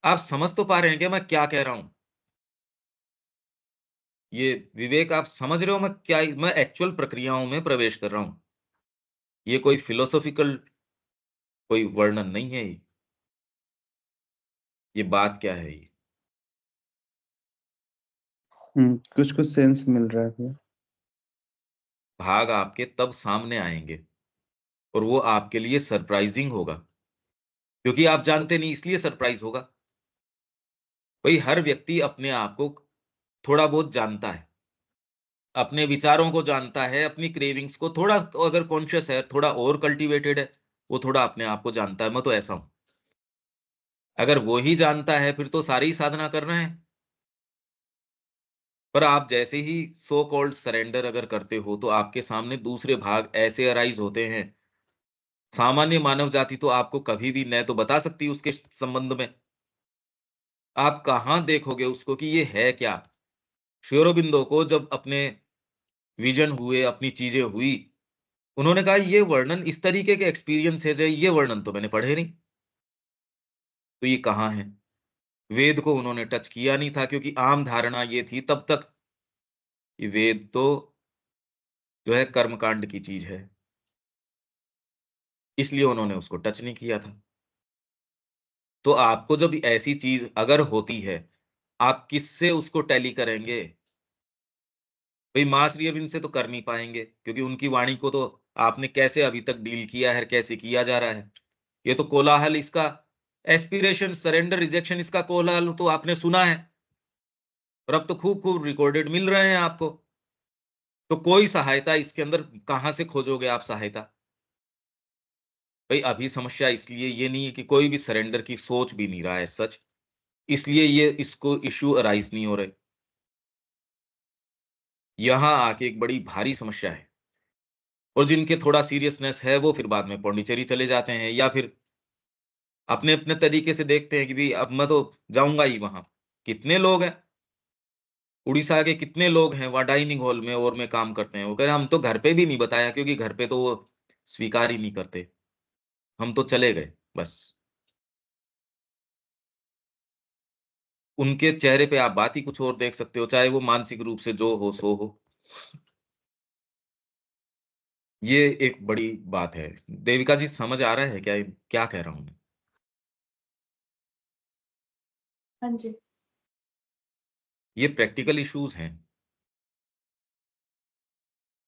आप समझ तो पा रहे हैं क्या मैं क्या कह रहा हूँ? ये विवेक आप समझ रहे हो मैं एक्चुअल प्रक्रियाओं में प्रवेश कर रहा हूँ। ये कोई फिलोसॉफिकल कोई वर्णन नहीं है ये। ये बात क्या है ये? कुछ-कुछ सेंस मिल रहा है भैया। भाग आपके तब सामने आएँगे और वो आपके लिए सरप्राइज़िंग होगा, क्योंकि आप जानते नहीं इसलिए सरप्राइज़ होगा। भई हर व्यक्ति अपने आप को थोड़ा बहुत जानता है, अपने विचारों को जानता है, अपनी क्रेविंग्स को थोड़ा अगर कॉन्शियस है, थोड़ा और कल्टिवेटेड है, वो थोड़ा अपने आप को जानता है, मैं तो ऐसा हूँ। अगर वो ही जानता है फिर तो सारी ही साधना कर रहे हैं। पर आप जैसे ही सो कॉल्ड सरेंडर अगर करते हो, तो आपके सामने दूसरे भाग ऐसे अराइज़ होते हैं, सामान्य मानव जाति तो आपको कभी भी न तो बता सकती उसके संबंध में, आप कहाँ देखोगे उसको कि ये है क्या? श्री अरबिंदो को जब अपने विज़न हुए, अपनी चीज़ें हुई, उन्होंने कहा ये वर्णन इस तरीके के एक्सपीरियंसेस है, ये वर्णन तो मैंने पढ़े नहीं, तो ये कहाँ है? वेद को उन्होंने टच किया नहीं था क्योंकि आम धारणा ये थी तब तक कि वेद तो जो है कर्मकांड की चीज़ है, इसलिए उन्होंने उसको टच नहीं किया था। तो आपको जब ऐसी चीज़ अगर होती है, आप किससे उसको टैली करेंगे? भई माँ श्री अरविंद से तो कर नहीं पाएँगे क्योंकि उनकी वाणी को तो आपने कैसे अभी तक डील किया है, कैसे किया जा रहा है। ये तो कोलाहल इसका एस्पिरेशन, सरेंडर, रिजेक्शन इसका कोलाहल तो आपने सुना है और अब तो खूब-खूब रिकॉर्डेड मिल रहे हैं आपको। तो कोई सहायता इसके अंदर कहाँ से खोजोगे आप सहायता? भई अभी समस्या इसलिए ये नहीं है कि कोई भी सरेंडर की सोच भी नहीं रहा है सच, इसलिए ये इसको इश्यू अराइज़ नहीं हो रहे। यहाँ आके एक बड़ी भारी समस्या है और जिनके थोड़ा सीरियसनेस है वो फिर बाद में पौंडीचेरी चले जाते हैं या फिर अपने-अपने तरीके से देखते हैं कि भई अब मैं तो जाऊँगा ही वहाँ। कितने लोग हैं, उड़ीसा के कितने लोग हैं वहाँ डाइनिंग हॉल में और में काम करते हैं। वो कह रहे हम तो घर पे भी नहीं बताया क्योंकि घर पे तो वो स्वीकार ही नहीं करते। हम तो चले गए, बस। उनके चेहरे पे आप बात ही कुछ और देख सकते हो, चाहे वो मानसिक रूप से जो हो सो हो। ये एक बड़ी बात है। देविका जी समझ आ रहा है क्या क्या कह रहा हूँ मैं? हाँ जी। ये प्रैक्टिकल इश्यूज़ हैं।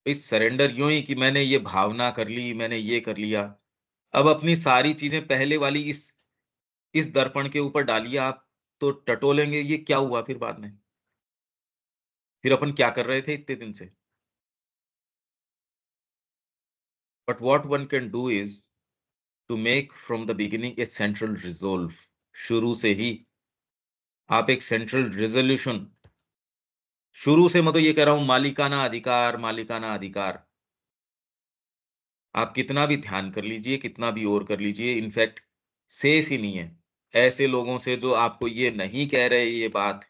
इस सरेंडर यूँ ही कि मैंने ये भावना कर ली, मैंने ये कर लिया। अब अपनी सारी चीज़ें पहले वाली इस दर्पण के ऊपर डालिए आप, तो टटोलेंगे, ये क्या हुआ फिर बाद में? फिर अपन क्या कर रहे थे इतने दिन से? But what one can do is to make from the beginning a central resolve. शुरू से ही आप एक सेंट्रल रिज़ॉल्यूशन, शुरू से मैं तो ये कह रहा हूँ मालिकाना अधिकार। आप कितना भी ध्यान कर लीजिए, कितना भी और कर लीजिए, इनफैक्ट सेफ ही नहीं है। ऐसे लोगों से जो आपको ये नहीं कह रहे ये बात,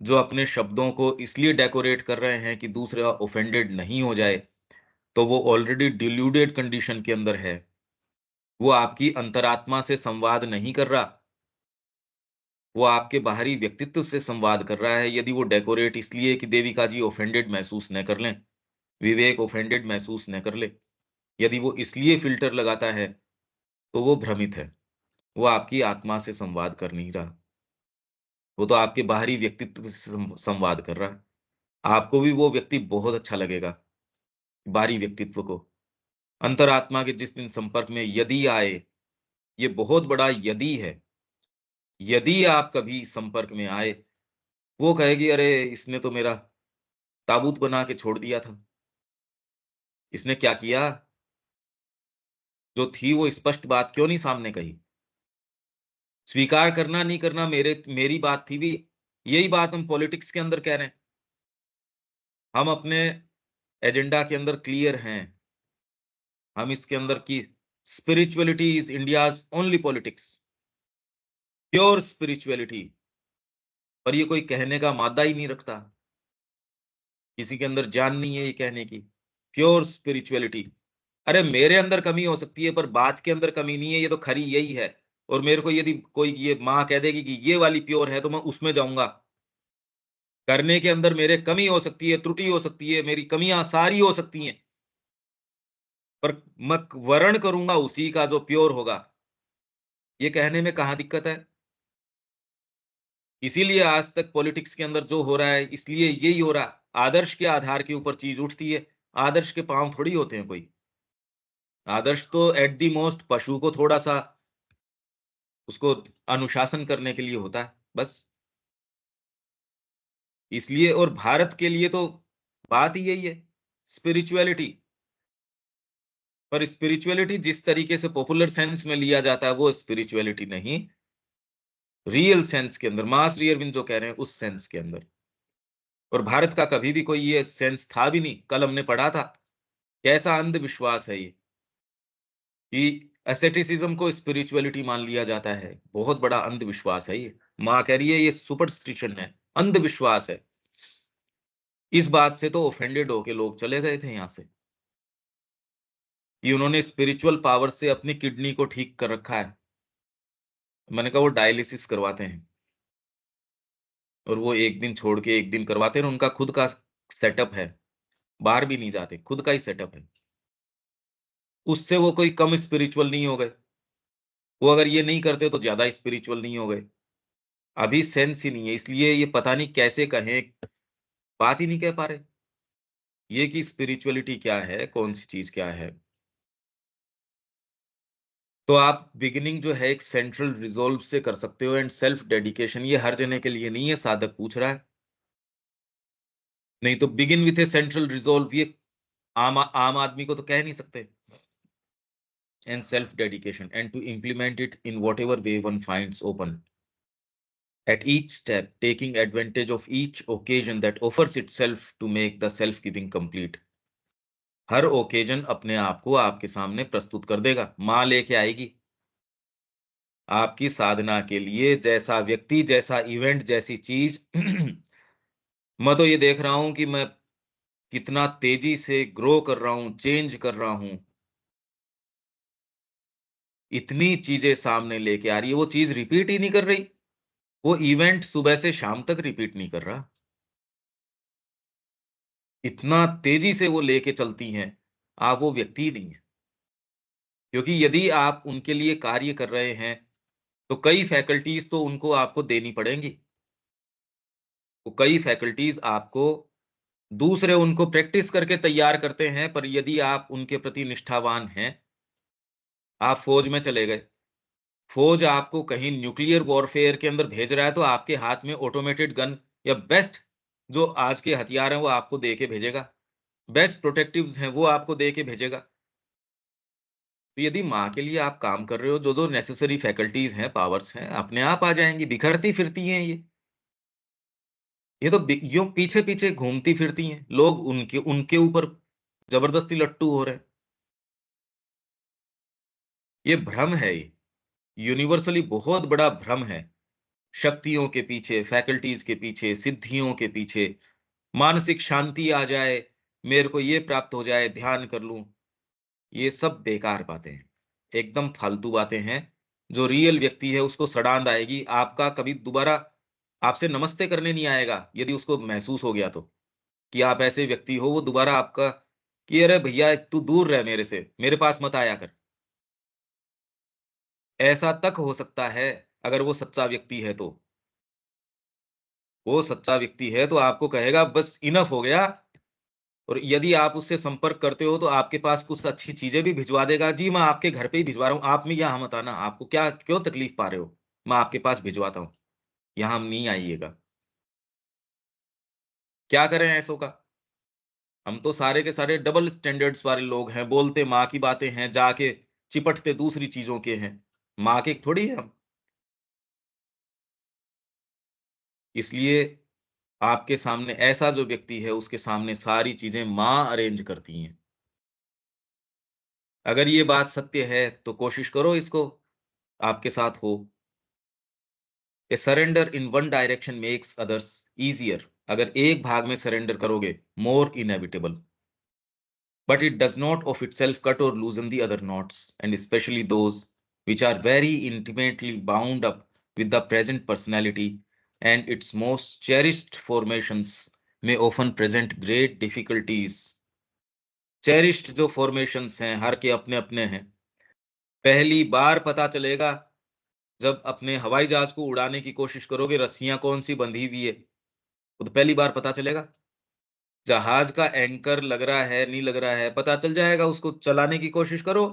जो अपने शब्दों को इसलिए डेकोरेट कर रहे हैं कि दूसरा ऑफेंडेड नहीं हो जाए, तो वो ऑलरेडी डिल्यूडेड कंडीशन के अंदर है। वो आपकी अंतरात्मा से संवाद नहीं कर रहा, वो आपके बाहरी व्यक्तित्व से संवाद कर रहा है। यदि वो डेकोरेट इसलिए कि देविका जी ऑफेंडेड महसूस न कर लें, विवेक ऑफेंडेड महसूस न कर ले, यदि वो इसलिए फ़िल्टर लगाता है, तो वो भ्रमित है। वो आपकी आत्मा से संवाद कर नहीं रहा। वो तो आपके बाहरी व्यक्तित्व से संवाद कर रहा है। आपको भी वो व्यक्ति बहुत अच्छा लगेगा, बाहरी व्यक्तित्व को। अंतरात्मा के जिस दिन संपर्क में यदि आए, ये बहुत बड़ा यदि है। यदि आप कभी संपर्क में आए, वो कहेगी, "अरे! इसने तो मेरा ताबूत बना के छोड़ दिया था। इसने क्या किया? जो थी वो स्पष्ट बात क्यों नहीं सामने कही?" स्वीकार करना नहीं करना मेरी बात थी भी, यही बात हम पॉलिटिक्स के अंदर कह रहे हैं। हम अपने एजेंडा के अंदर क्लियर हैं। हम इसके अंदर की spirituality is India's only politics, pure spirituality. पर ये कोई कहने का मादा ही नहीं रखता। किसी के अंदर जान नहीं है ये कहने की। Pure spirituality. अरे मेरे अंदर कमी हो सकती है पर बात के अंदर कमी नहीं है, ये तो खरी यही है। और मेरे को यदि कोई ये माँ कह देगी कि ये वाली प्योर है तो मैं उसमें जाऊँगा। करने के अंदर मेरे कमी हो सकती है, त्रुटि हो सकती है, मेरी कमियाँ सारी हो सकती हैं। पर मैं वर्ण करूँगा उसी का जो प्योर होगा। ये कहने में कहाँ दिक्कत है? इसीलिए आज तक पॉलिटिक्स के अंदर जो हो रहा है, इसलिए यही हो रहा है। आदर्श के आधार के ऊपर चीज़ उठती है। आदर्श के पाँव थोड़ी होते हैं कोई। आदर्श तो एट द मोस्ट पशु को थोड़ा-सा उसको अनुशासन करने के लिए होता है, बस। इसलिए और भारत के लिए तो बात ही यही है, स्पिरिचुअलिटी। पर स्पिरिचुअलिटी जिस तरीके से पॉपुलर सेंस में लिया जाता है, वो स्पिरिचुअलिटी नहीं, रियल सेंस के अंदर, माँ श्री अरविंद जो कह रहे हैं, उस सेंस के अंदर। और भारत का कभी भी कोई ये सेंस था भी नहीं। कल हमने पढ़ा था, कैसा अंधविश्वास है ये, कि एसेटिसिज्म को स्पिरिचुअलिटी मान लिया जाता है। बहुत बड़ा अंधविश्वास है ये। माँ कह रही है ये सुपरस्टिशन है, अंधविश्वास है। इस बात से तो ऑफेंडेड होके लोग चले गए थे यहाँ से, कि उन्होंने स्पिरिचुअल पावर से अपनी किडनी को ठीक कर रखा है। मैंने कहा वो डायलिसिस करवाते हैं और वो एक दिन छोड़ के एक दिन करवाते हैं और उनका खुद का सेटअप है, बाहर भी नहीं जाते, खुद का ही सेटअप है। उससे वो कोई कम स्पिरिचुअल नहीं हो गए। वो अगर ये नहीं करते तो ज़्यादा स्पिरिचुअल नहीं हो गए। अभी सेंस ही नहीं है, इसलिए ये पता नहीं कैसे कहें, बात ही नहीं कह पा रहे। ये कि स्पिरिचुअलिटी क्या है, कौन-सी चीज़ क्या है। तो आप बिगिनिंग जो है एक सेंट्रल रिज़ॉल्व से कर सकते हो एंड सेल्फ डेडिकेशन, ये हर जने के लिए नहीं है, साधक पूछ रहा है। नहीं तो begin with a central resolve, ये आम आदमी को तो कह नहीं सकते। And self dedication and to implement it in whatever way one finds open at each step, taking advantage of each occasion that offers itself to make the self-giving complete. Her occasion अपने आप को आपके सामने प्रस्तुत कर देगा, माँ लेके आएगी आपकी साधना के लिए। जैसा व्यक्ति, जैसा इवेंट, जैसी चीज मैं तो ये देख रहा हूं कि मैं कितना तेजी से ग्रो कर रहा हूं, चेंज कर रहा हूं। इतनी चीजें सामने लेके आ रही है, वो चीज रिपीट ही नहीं कर रही। वो इवेंट सुबह से शाम तक रिपीट नहीं कर रहा। इतना तेजी से वो लेके चलती हैं, आप वो व्यक्ति ही नहीं है। क्योंकि यदि आप उनके लिए कार्य कर रहे हैं, तो कई फैकल्टीज़ तो उनको आपको देनी पड़ेंगी। वो कई फैकल्टीज़ आपको दूसरे उनको प्रैक्टिस करके तैयार करते हैं, पर यदि आप उनके प्रति निष्ठावान हैं, आप फ़ौज में चले गए। फ़ौज आपको कहीं न्यूक्लियर वॉरफेयर के अंदर भेज रहा है, तो आपके हाथ में ऑटोमेटेड गन या बेस्ट जो आज के हथियार हैं, वो आपको दे के भेजेगा। बेस्ट प्रोटेक्टिव्स हैं, वो आपको दे के भेजेगा। तो यदि माँ के लिए आप काम कर रहे हो, जो-जो नेसेसरी फैकल्टीज़ हैं, पावर्स हैं, अपने आप आ जाएँगी, बिखरती फिरती हैं ये। ये तो यूँ पीछे-पीछे घूमती फिरती हैं। लोग उनके उनके ऊपर ज़बरदस्ती लट्टू हो रहे हैं। ये भ्रम है ये। यूनिवर्सली बहुत बड़ा भ्रम है। शक्तियों के पीछे, फैकल्टीज़ के पीछे, सिद्धियों के पीछे, मानसिक शांति आ जाए, मेरे को ये प्राप्त हो जाए, ध्यान कर लूँ। ये सब बेकार बातें हैं। एकदम फालतू बातें हैं। जो रियल व्यक्ति है उसको सड़ांध आएगी, आपका कभी दोबारा आपसे नमस्ते करने नहीं आएगा, यदि उसको महसूस हो गया तो, कि आप ऐसे व्यक्ति हो, वो दोबारा आपका कि अरे भैया तू दूर रह मेरे से, मेरे पास मत आया कर। ऐसा तक हो सकता है अगर वो सच्चा व्यक्ति है तो। वो सच्चा व्यक्ति है तो आपको कहेगा बस इनफ हो गया, और यदि आप उससे संपर्क करते हो तो आपके पास कुछ अच्छी चीज़ें भी भिजवा देगा। जी, मैं आपके घर पे ही भिजवा रहा हूँ, आप में यहाँ मत आना, आपको क्या क्यों तकलीफ पा रहे हो? मैं आपके पास भिजवाता हूँ, यहाँ नहीं आइएगा। क्या करें ऐसों का? हम तो सारे के सारे डबल स्टैंडर्ड्स वाले लोग हैं, बोलते माँ की बातें हैं, जाके चिपटते दूसरी चीज़ों के हैं। माँ के थोड़ी हैं हम। इसलिए आपके सामने ऐसा जो व्यक्ति है, उसके सामने सारी चीज़ें माँ अरेंज करती हैं। अगर ये बात सत्य है, तो कोशिश करो इसको आपके साथ हो। A surrender in one direction makes others easier. अगर एक भाग में सरेंडर करोगे, more inevitable. But it does not of itself cut or loosen the other knots, and especially those which are very intimately bound up with the present personality, and its most cherished formations may often present great difficulties. Cherished जो formations हैं, हर के अपने अपने हैं। पहली बार पता चलेगा जब अपने हवाई जहाज को उड़ाने की कोशिश करोगे, रस्सियां कौन सी बंधी हुई है, वो तो पहली बार पता चलेगा। जहाज का एंकर लग रहा है, नहीं लग रहा है, पता चल जाएगा, उसको चलाने की कोशिश करो।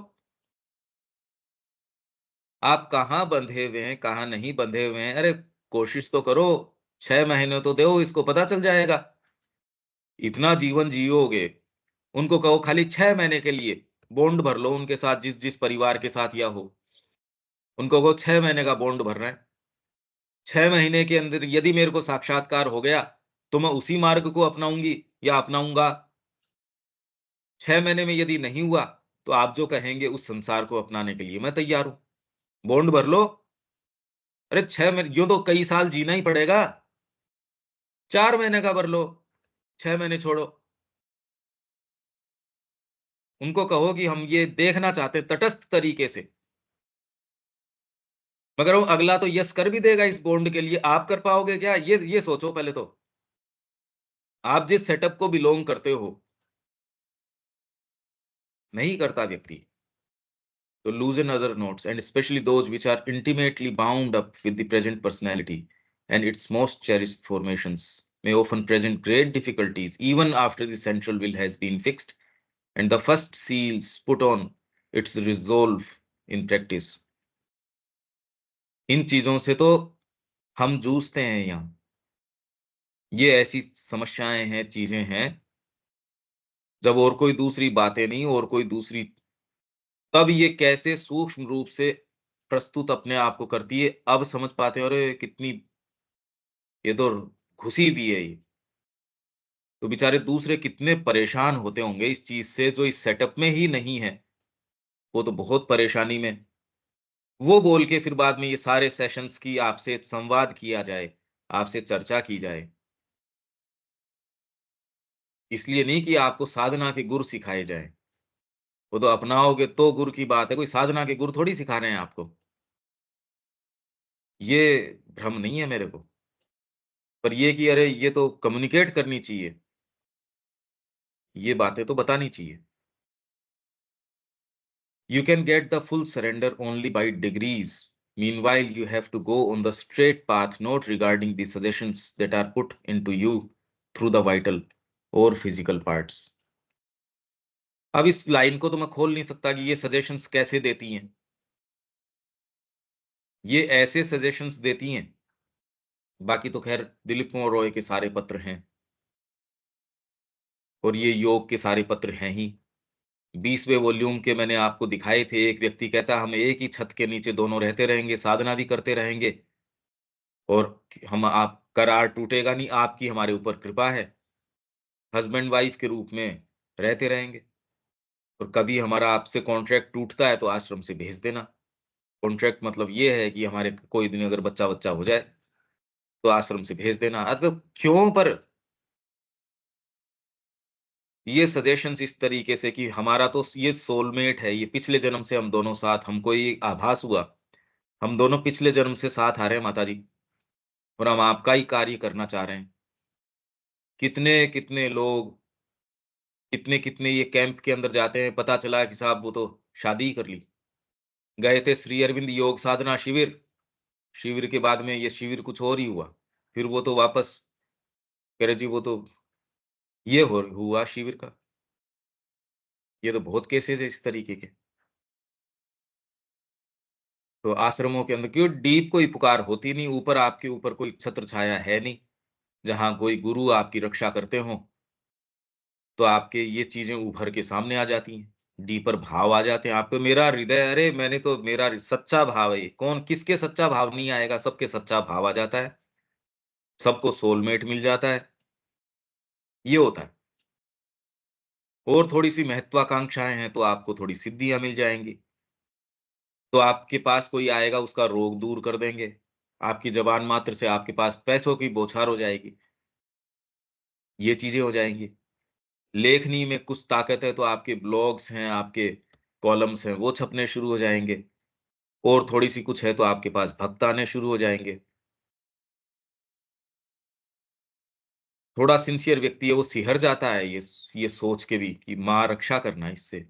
आप कहाँ बंधे हुए हैं, कहाँ नहीं बंधे हुए हैं, अरे कोशिश तो करो, 6 महीने तो दो, इसको पता चल जाएगा। इतना जीवन जियोगे, उनको कहो खाली 6 महीने के लिए बॉन्ड भर लो उनके साथ, जिस परिवार के साथ या हो। उनको कहो 6 महीने का बॉन्ड भर रहे हैं। 6 महीने के अंदर यदि मेरे को साक्षात्कार हो गया, तो मैं उसी मार्ग को अपनाऊँगी या अपनाऊँगा। 6 महीने में यदि नहीं हुआ, तो आप जो कहेंगे उस संसार को अपनाने के लिए मैं तैयार हूँ। बॉन्ड भर लो। अरे 6 महीने यूँ तो कई साल जीना ही पड़ेगा। 4 महीने का भर लो, 6 महीने छोड़ो। उनको कहो कि हम ये देखना चाहते हैं तटस्थ तरीके से। मगर वो अगला तो यस कर भी देगा इस बॉन्ड के लिए, आप कर पाओगे क्या? ये सोचो पहले तो। आप जिस सेटअप को बिलॉन्ग करते हो, नहीं करता व्यक्ति, तो loosen other notes, and especially those which are intimately bound up with the present personality and its most cherished formations, may often present great difficulties even after the central will has been fixed and the first seals put on its resolve in practice. इन चीजों से तो हम जूझते हैं यहाँ। ये ऐसी समस्याएं हैं, चीजें हैं, जब और कोई दूसरी बातें नहीं और कोई दूसरी, तब ये कैसे सूक्ष्म रूप से प्रस्तुत अपने आप को करती है, अब समझ पाते हैं, अरे कितनी ये तो घुसी हुई है ये। तो बेचारे दूसरे कितने परेशान होते होंगे इस चीज़ से, जो इस सेटअप में ही नहीं है, वो तो बहुत परेशानी में। वो बोल के फिर बाद में ये सारे सेशंस की आपसे संवाद किया जाए, आपसे चर्चा की जाए। इसलिए नहीं कि आपको साधना के गुर सिखाए जाएँ, वो तो अपनाओगे तो गुर की बात है, कोई साधना के गुर थोड़ी सिखा रहे हैं आपको। ये भ्रम नहीं है मेरे को। पर ये कि अरे ये तो कम्युनिकेट करनी चाहिए, ये बातें तो बतानी चाहिए। You can get the full surrender only by degrees. Meanwhile, you have to go on the straight path, not regarding the suggestions that are put into you through the vital or physical parts. अब इस line को तो मैं खोल नहीं सकता कि ये सजेशंस कैसे देती हैं। ये ऐसे सजेशंस देती हैं, बाकी तो खैर दिलीप कुमार रॉय के सारे पत्र हैं और ये योग के सारे पत्र हैं ही। 20वें वॉल्यूम के मैंने आपको दिखाए थे। एक व्यक्ति कहता हम एक ही छत के नीचे दोनों रहते रहेंगे, साधना भी करते रहेंगे और हम आप करार टूटेगा नहीं, आपकी हमारे ऊपर कृपा है। हस्बैंड वाइफ के रूप में रहते रहेंगे और कभी हमारा आपसे कॉन्ट्रैक्ट टूटता है तो आश्रम से भेज देना। कॉन्ट्रैक्ट मतलब ये है कि हमारे कोई दिन अगर बच्चा-वच्चा हो जाए, तो आश्रम से भेज देना। तो क्यों पर ये सजेशंस इस तरीके से कि हमारा तो ये सोलमेट है, ये पिछले जन्म से हम दोनों साथ, हमको ये आभास हुआ हम दोनों पिछले जन्म से साथ आ रहे हैं माता जी, और हम आपका ही कार्य करना चाह रहे हैं। कितने-कितने लोग, कितने-कितने ये कैंप के अंदर जाते हैं, पता चला कि साहब वो तो शादी ही कर ली। गए थे श्री अरविंद योग साधना शिविर, शिविर के बाद में ये शिविर कुछ और ही हुआ। फिर वो तो वापस कह रहे जी वो तो ये हो हुआ शिविर का। ये तो बहुत केसेज़ है इस तरीके के। तो आश्रमों के अंदर क्यों डीप कोई पुकार होती नहीं, ऊपर आपके ऊपर कोई छत्र छाया है नहीं, जहाँ कोई गुरु आपकी रक्षा करते हों, तो आपके ये चीज़ें उभर के सामने आ जाती हैं। डीपर भाव आ जाते हैं आपको, मेरा हृदय, अरे मैंने तो मेरा सच्चा भाव है ये, कौन किसके सच्चा भाव नहीं आएगा, सबके सच्चा भाव आ जाता है, सबको सोलमेट मिल जाता है, ये होता है। और थोड़ी-सी महत्वाकांक्षाएँ हैं, तो आपको थोड़ी सिद्धियाँ मिल जाएँगी। तो आपके पास कोई आएगा, उसका रोग दूर कर देंगे। आपकी ज़बान मात्र से आपके पास पैसों की बौछार हो जाएगी। ये चीज़ें हो जाएँगी। लेखनी में कुछ ताकत है, तो आपके ब्लॉग्स हैं, आपके कॉलम्स हैं, वो छपने शुरू हो जाएँगे। और थोड़ी-सी कुछ है, तो आपके पास भक्त आने शुरू हो जाएँगे। थोड़ा सिंसियर व्यक्ति है, वो सिहर जाता है ये सोच के भी कि माँ रक्षा करना इससे,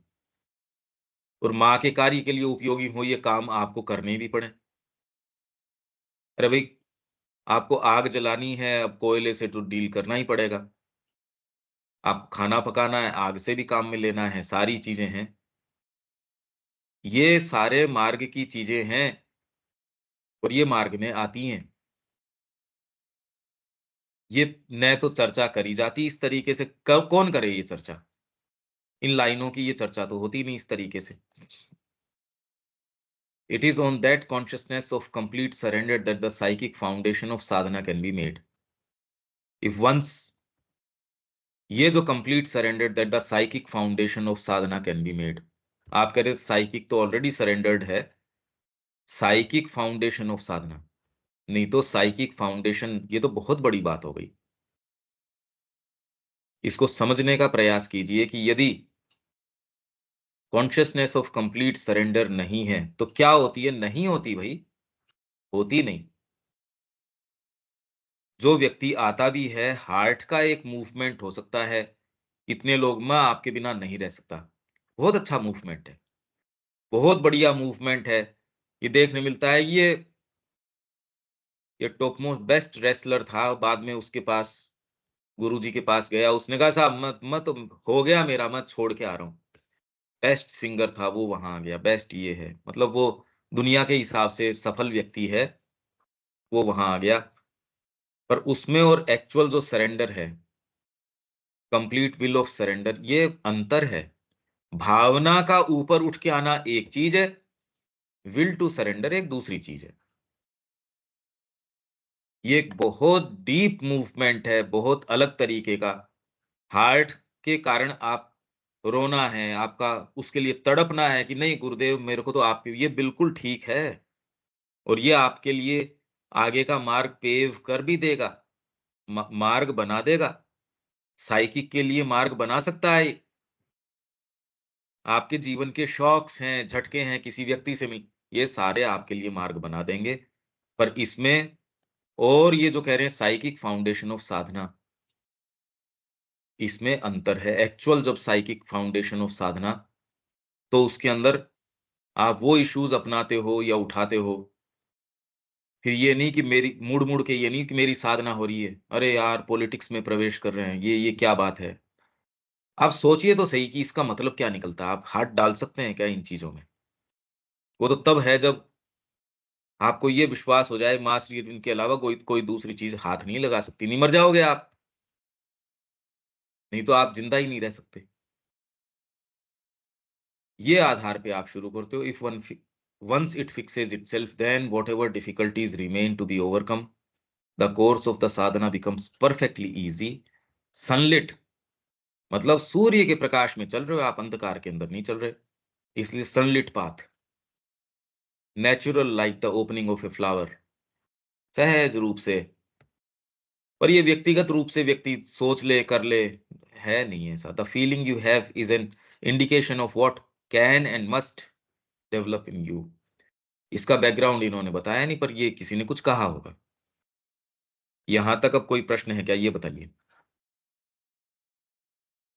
और माँ के कार्य के लिए उपयोगी हो ये काम आपको करने भी पड़े। अरे भई, आपको आग जलानी है, अब कोयले से तो डील करना ही पड़ेगा। आप खाना पकाना है, आग से भी काम में लेना है, सारी चीज़ें हैं। ये सारे मार्ग की चीज़ें हैं, और ये मार्ग में आती हैं। ये न तो चर्चा करी जाती इस तरीके से, क कौन करे ये चर्चा? इन लाइनों की ये चर्चा तो होती नहीं इस तरीके से। It is on that consciousness of complete surrender that the psychic foundation of sadhana can be made. If once ये जो complete surrender that the psychic foundation of sadhana can be made. आप कह रहे साइकिक तो already surrendered है, psychic foundation of साधना, नहीं तो psychic foundation, ये तो बहुत बड़ी बात हो गई। इसको समझने का प्रयास कीजिए कि यदि कॉन्शियसनेस ऑफ कंप्लीट सरेंडर नहीं है, तो क्या होती है? नहीं होती भई, होती नहीं। जो व्यक्ति आता भी है, हार्ट का एक मूवमेंट हो सकता है, इतने लोग, मैं आपके बिना नहीं रह सकता। बहुत अच्छा मूवमेंट है, बहुत बढ़िया मूवमेंट है। ये देखने मिलता है, ये टॉप मोस्ट बेस्ट रेसलर था, बाद में उसके पास गुरुजी के पास गया, उसने कहा साहब मैं तो हो गया मेरा, मैं छोड़ के आ रहा हूँ। बेस्ट सिंगर था वो, वहाँ आ गया, बेस्ट ये है, मतलब वो दुनिया के हिसाब से सफल व्यक्ति है, वो वहाँ आ गया। पर उसमें और एक्चुअल जो सरेंडर है, कंप्लीट विल ऑफ सरेंडर, ये अंतर है। भावना का ऊपर उठ के आना एक चीज है, विल टू सरेंडर एक दूसरी चीज है। ये एक बहुत डीप मूवमेंट है, बहुत अलग तरीके का। हार्ट के कारण आप रोना है, आपका उसके लिए तड़पना है कि नहीं गुरुदेव, मेरे को तो आप, ये बिल्कुल ठीक है, और ये आपके लिए आगे का मार्ग पेव कर भी देगा, मार्ग बना देगा। साइकिक के लिए मार्ग बना सकता है ये। आपके जीवन के शॉक्स हैं, झटके हैं, किसी व्यक्ति से मिल, ये सारे आपके लिए मार्ग बना देंगे। पर इसमें, और ये जो कह रहे हैं साइकिक फाउंडेशन ऑफ साधना, इसमें अंतर है। एक्चुअल जब साइकिक फाउंडेशन ऑफ साधना, तो उसके अंदर आप वो इश्यूज अपनाते हो या उठाते हो, फिर ये नहीं कि मेरी मुड़-मुड़ के, ये नहीं कि मेरी साधना हो रही है, अरे यार पॉलिटिक्स में प्रवेश कर रहे हैं, ये क्या बात है? आप सोचिए तो सही कि इसका मतलब क्या निकलता है? आप हाथ डाल सकते हैं क्या इन चीज़ों में? वो तो तब है जब आपको ये विश्वास हो जाए, माँ श्री अरविंद के अलावा कोई कोई दूसरी चीज़ हाथ नहीं लगा सकती, नहीं मर जाओगे आप, नहीं तो आप ज़िंदा ही नहीं रह सकते। ये आधार पे आप शुरू करते हो। If once it fixes itself, then whatever difficulties remain to be overcome, the course of the sadhana becomes perfectly easy. Sunlit, मतलब सूर्य के प्रकाश में चल रहे हो आप, अंधकार के अंदर नहीं चल रहे, इसलिए sunlit path, natural like the opening of a flower, सहज रूप से। पर ये व्यक्तिगत रूप से व्यक्ति सोच ले कर ले, है नहीं ऐसा। The feeling you have is an indication of what can and must develop in you. इसका बैकग्राउंड इन्होंने बताया नहीं, पर ये किसी ने कुछ कहा होगा। यहां तक अब कोई प्रश्न है क्या, ये बताइए।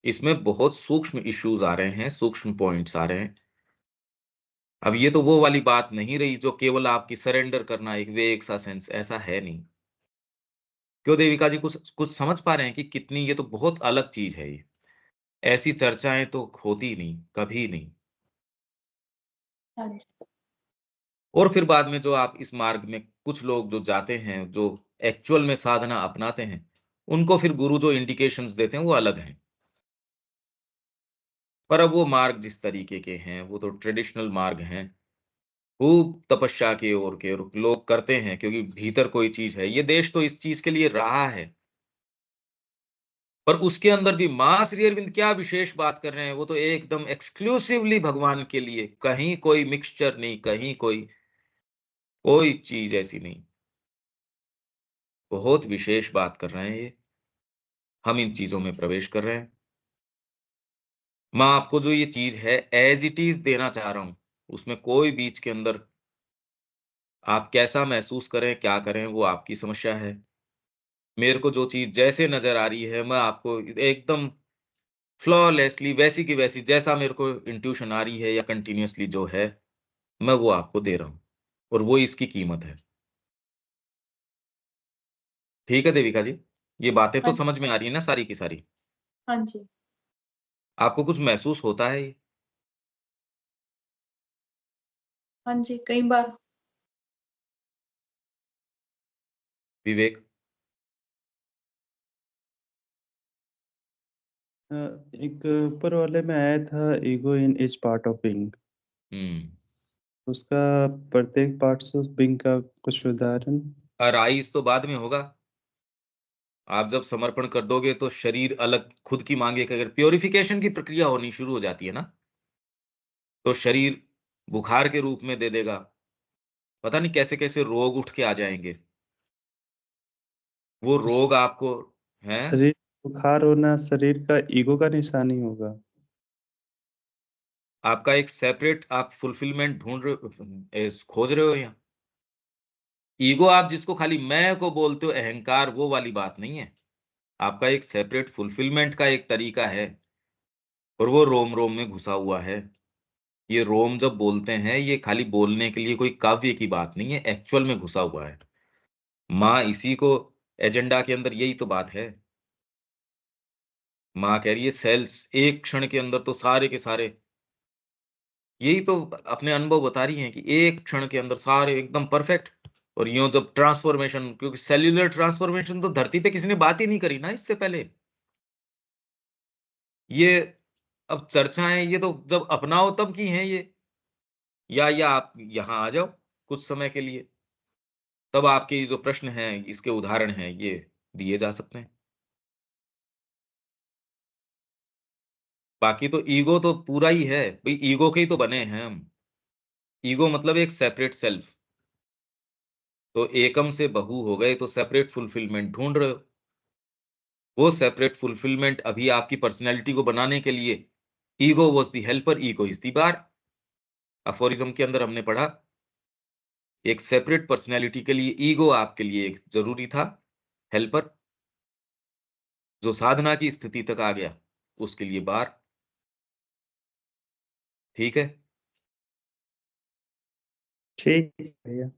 इसमें बहुत सूक्ष्म इश्यूज आ रहे हैं, सूक्ष्म पॉइंट्स आ रहे हैं। अब ये तो वो वाली बात नहीं रही जो केवल आपकी सरेंडर करना, एक वेग सा सेंस, ऐसा है नहीं। क्यों देविका जी, कुछ कुछ समझ पा रहे हैं कि कितनी ये तो बहुत अलग चीज है ये। ऐसी चर्चाएं तो होती नहीं, कभी नहीं। हाँ जी। और फिर बाद में जो आप इस मार्ग में कुछ लोग जो जाते हैं, जो एक्चुअल में साधना अपनाते हैं, उनको फिर गुरु जो इंडिकेशंस देते हैं वो अलग हैं। पर अब वो मार्ग जिस तरीके के हैं, वो तो ट्रेडिशनल मार्ग हैं। खूब तपस्या की ओर के लोग करते हैं, क्योंकि भीतर कोई चीज है। ये देश तो इस चीज के लिए रहा है। पर उसके अंदर भी मां श्री अरविंद क्या विशेष बात कर रहे हैं, वो तो एकदम एक्सक्लूसिवली भगवान के लिए, कहीं कोई मिक्सचर नहीं, कहीं कोई कोई चीज ऐसी नहीं। बहुत विशेष बात कर रहे हैं ये। हम इन चीजों में प्रवेश कर रहे हैं। मैं आपको जो ये चीज है एज इट इज देना चाह रहा हूं, उसमें कोई बीच के अंदर आप कैसा महसूस करें, क्या करें, वो आपकी समस्या है। मेरे को जो चीज जैसे नजर आ रही है, मैं आपको एकदम फ्लॉलेसली वैसी की वैसी, जैसा मेरे को इंट्यूशन आ रही है या कंटिन्यूअसली जो है, मैं वो आपको दे रहा हूं। और वो इसकी कीमत है। ठीक है देविका जी, ये बातें तो हाँ समझ में आ रही है ना सारी की सारी। हाँ जी। आपको कुछ महसूस होता है ये? हाँ जी, कई बार। विवेक? एक ऊपर वाले में आया था, ego in each part of being. Hmm. उसका प्रत्येक पार्ट्स ऑफ बीइंग का कुछ उदाहरण। राइज तो बाद में होगा। आप जब समर्पण कर दोगे तो शरीर अलग खुद की मांगे, अगर प्योरिफिकेशन की प्रक्रिया होनी शुरू हो जाती है ना, तो शरीर बुखार के रूप में दे देगा। पता नहीं कैसे कैसे रोग उठ के आ जाएंगे। वो रोग आपको हैं। शरीर बुखार होना शरीर का ईगो का निशानी होगा। आपका एक सेपरेट आप फुलफिलमेंट ढूंढ रहे हो, खोज रहे हो यहाँ। ईगो आप जिसको खाली मैं को बोलते हो, अहंकार, वो वाली बात नहीं है। आपका एक सेपरेट फुलफिलमेंट का एक तरीका है। और वो रोम रोम में घुसा हुआ है। ये रोम जब बोलते हैं, ये खाली बोलने के लिए कोई काव्य की बात नहीं है, एक्चुअल में घुसा हुआ है। माँ इसी को एजेंडा के अंदर, यही तो बात है। माँ कह रही है सेल्स एक क्षण के अंदर तो सारे के सारे, यही तो अपने अनुभव बता रही हैं कि एक क्षण के अंदर सारे एकदम परफेक्ट। और यूं जब ट्रांसफॉर्मेशन, क्योंकि सेल्यूलर ट्रांसफॉर्मेशन तो धरती पे किसी ने बात ही नहीं करी ना इससे पहले। ये अब चर्चाएं, ये तो जब अपनाओ तब की हैं ये। या आप यहाँ आ जाओ कुछ समय के लिए, तब आपके ये जो प्रश्न हैं, इसके उदाहरण हैं, ये दिए जा सकते हैं। बाकी तो ईगो तो पूरा ही है भाई, ईगो के ही तो बने हैं हम। ईगो मतलब एक सेपरेट सेल्फ। तो एकम से बहु हो गए तो सेपरेट फुलफिलमेंट ढूंढ रहे हो। वो सेपरेट फुलफिलमेंट अभी आपकी पर्सनैलिटी को बनाने के लिए, ego was the helper, ego is the bar. Aphorism के अंदर हमने पढ़ा, एक सेपरेट पर्सनैलिटी के लिए ईगो आपके लिए एक जरूरी था, हेल्पर। जो साधना की स्थिति तक आ गया, उसके लिए बार। ठीक है। ठीक है भैया।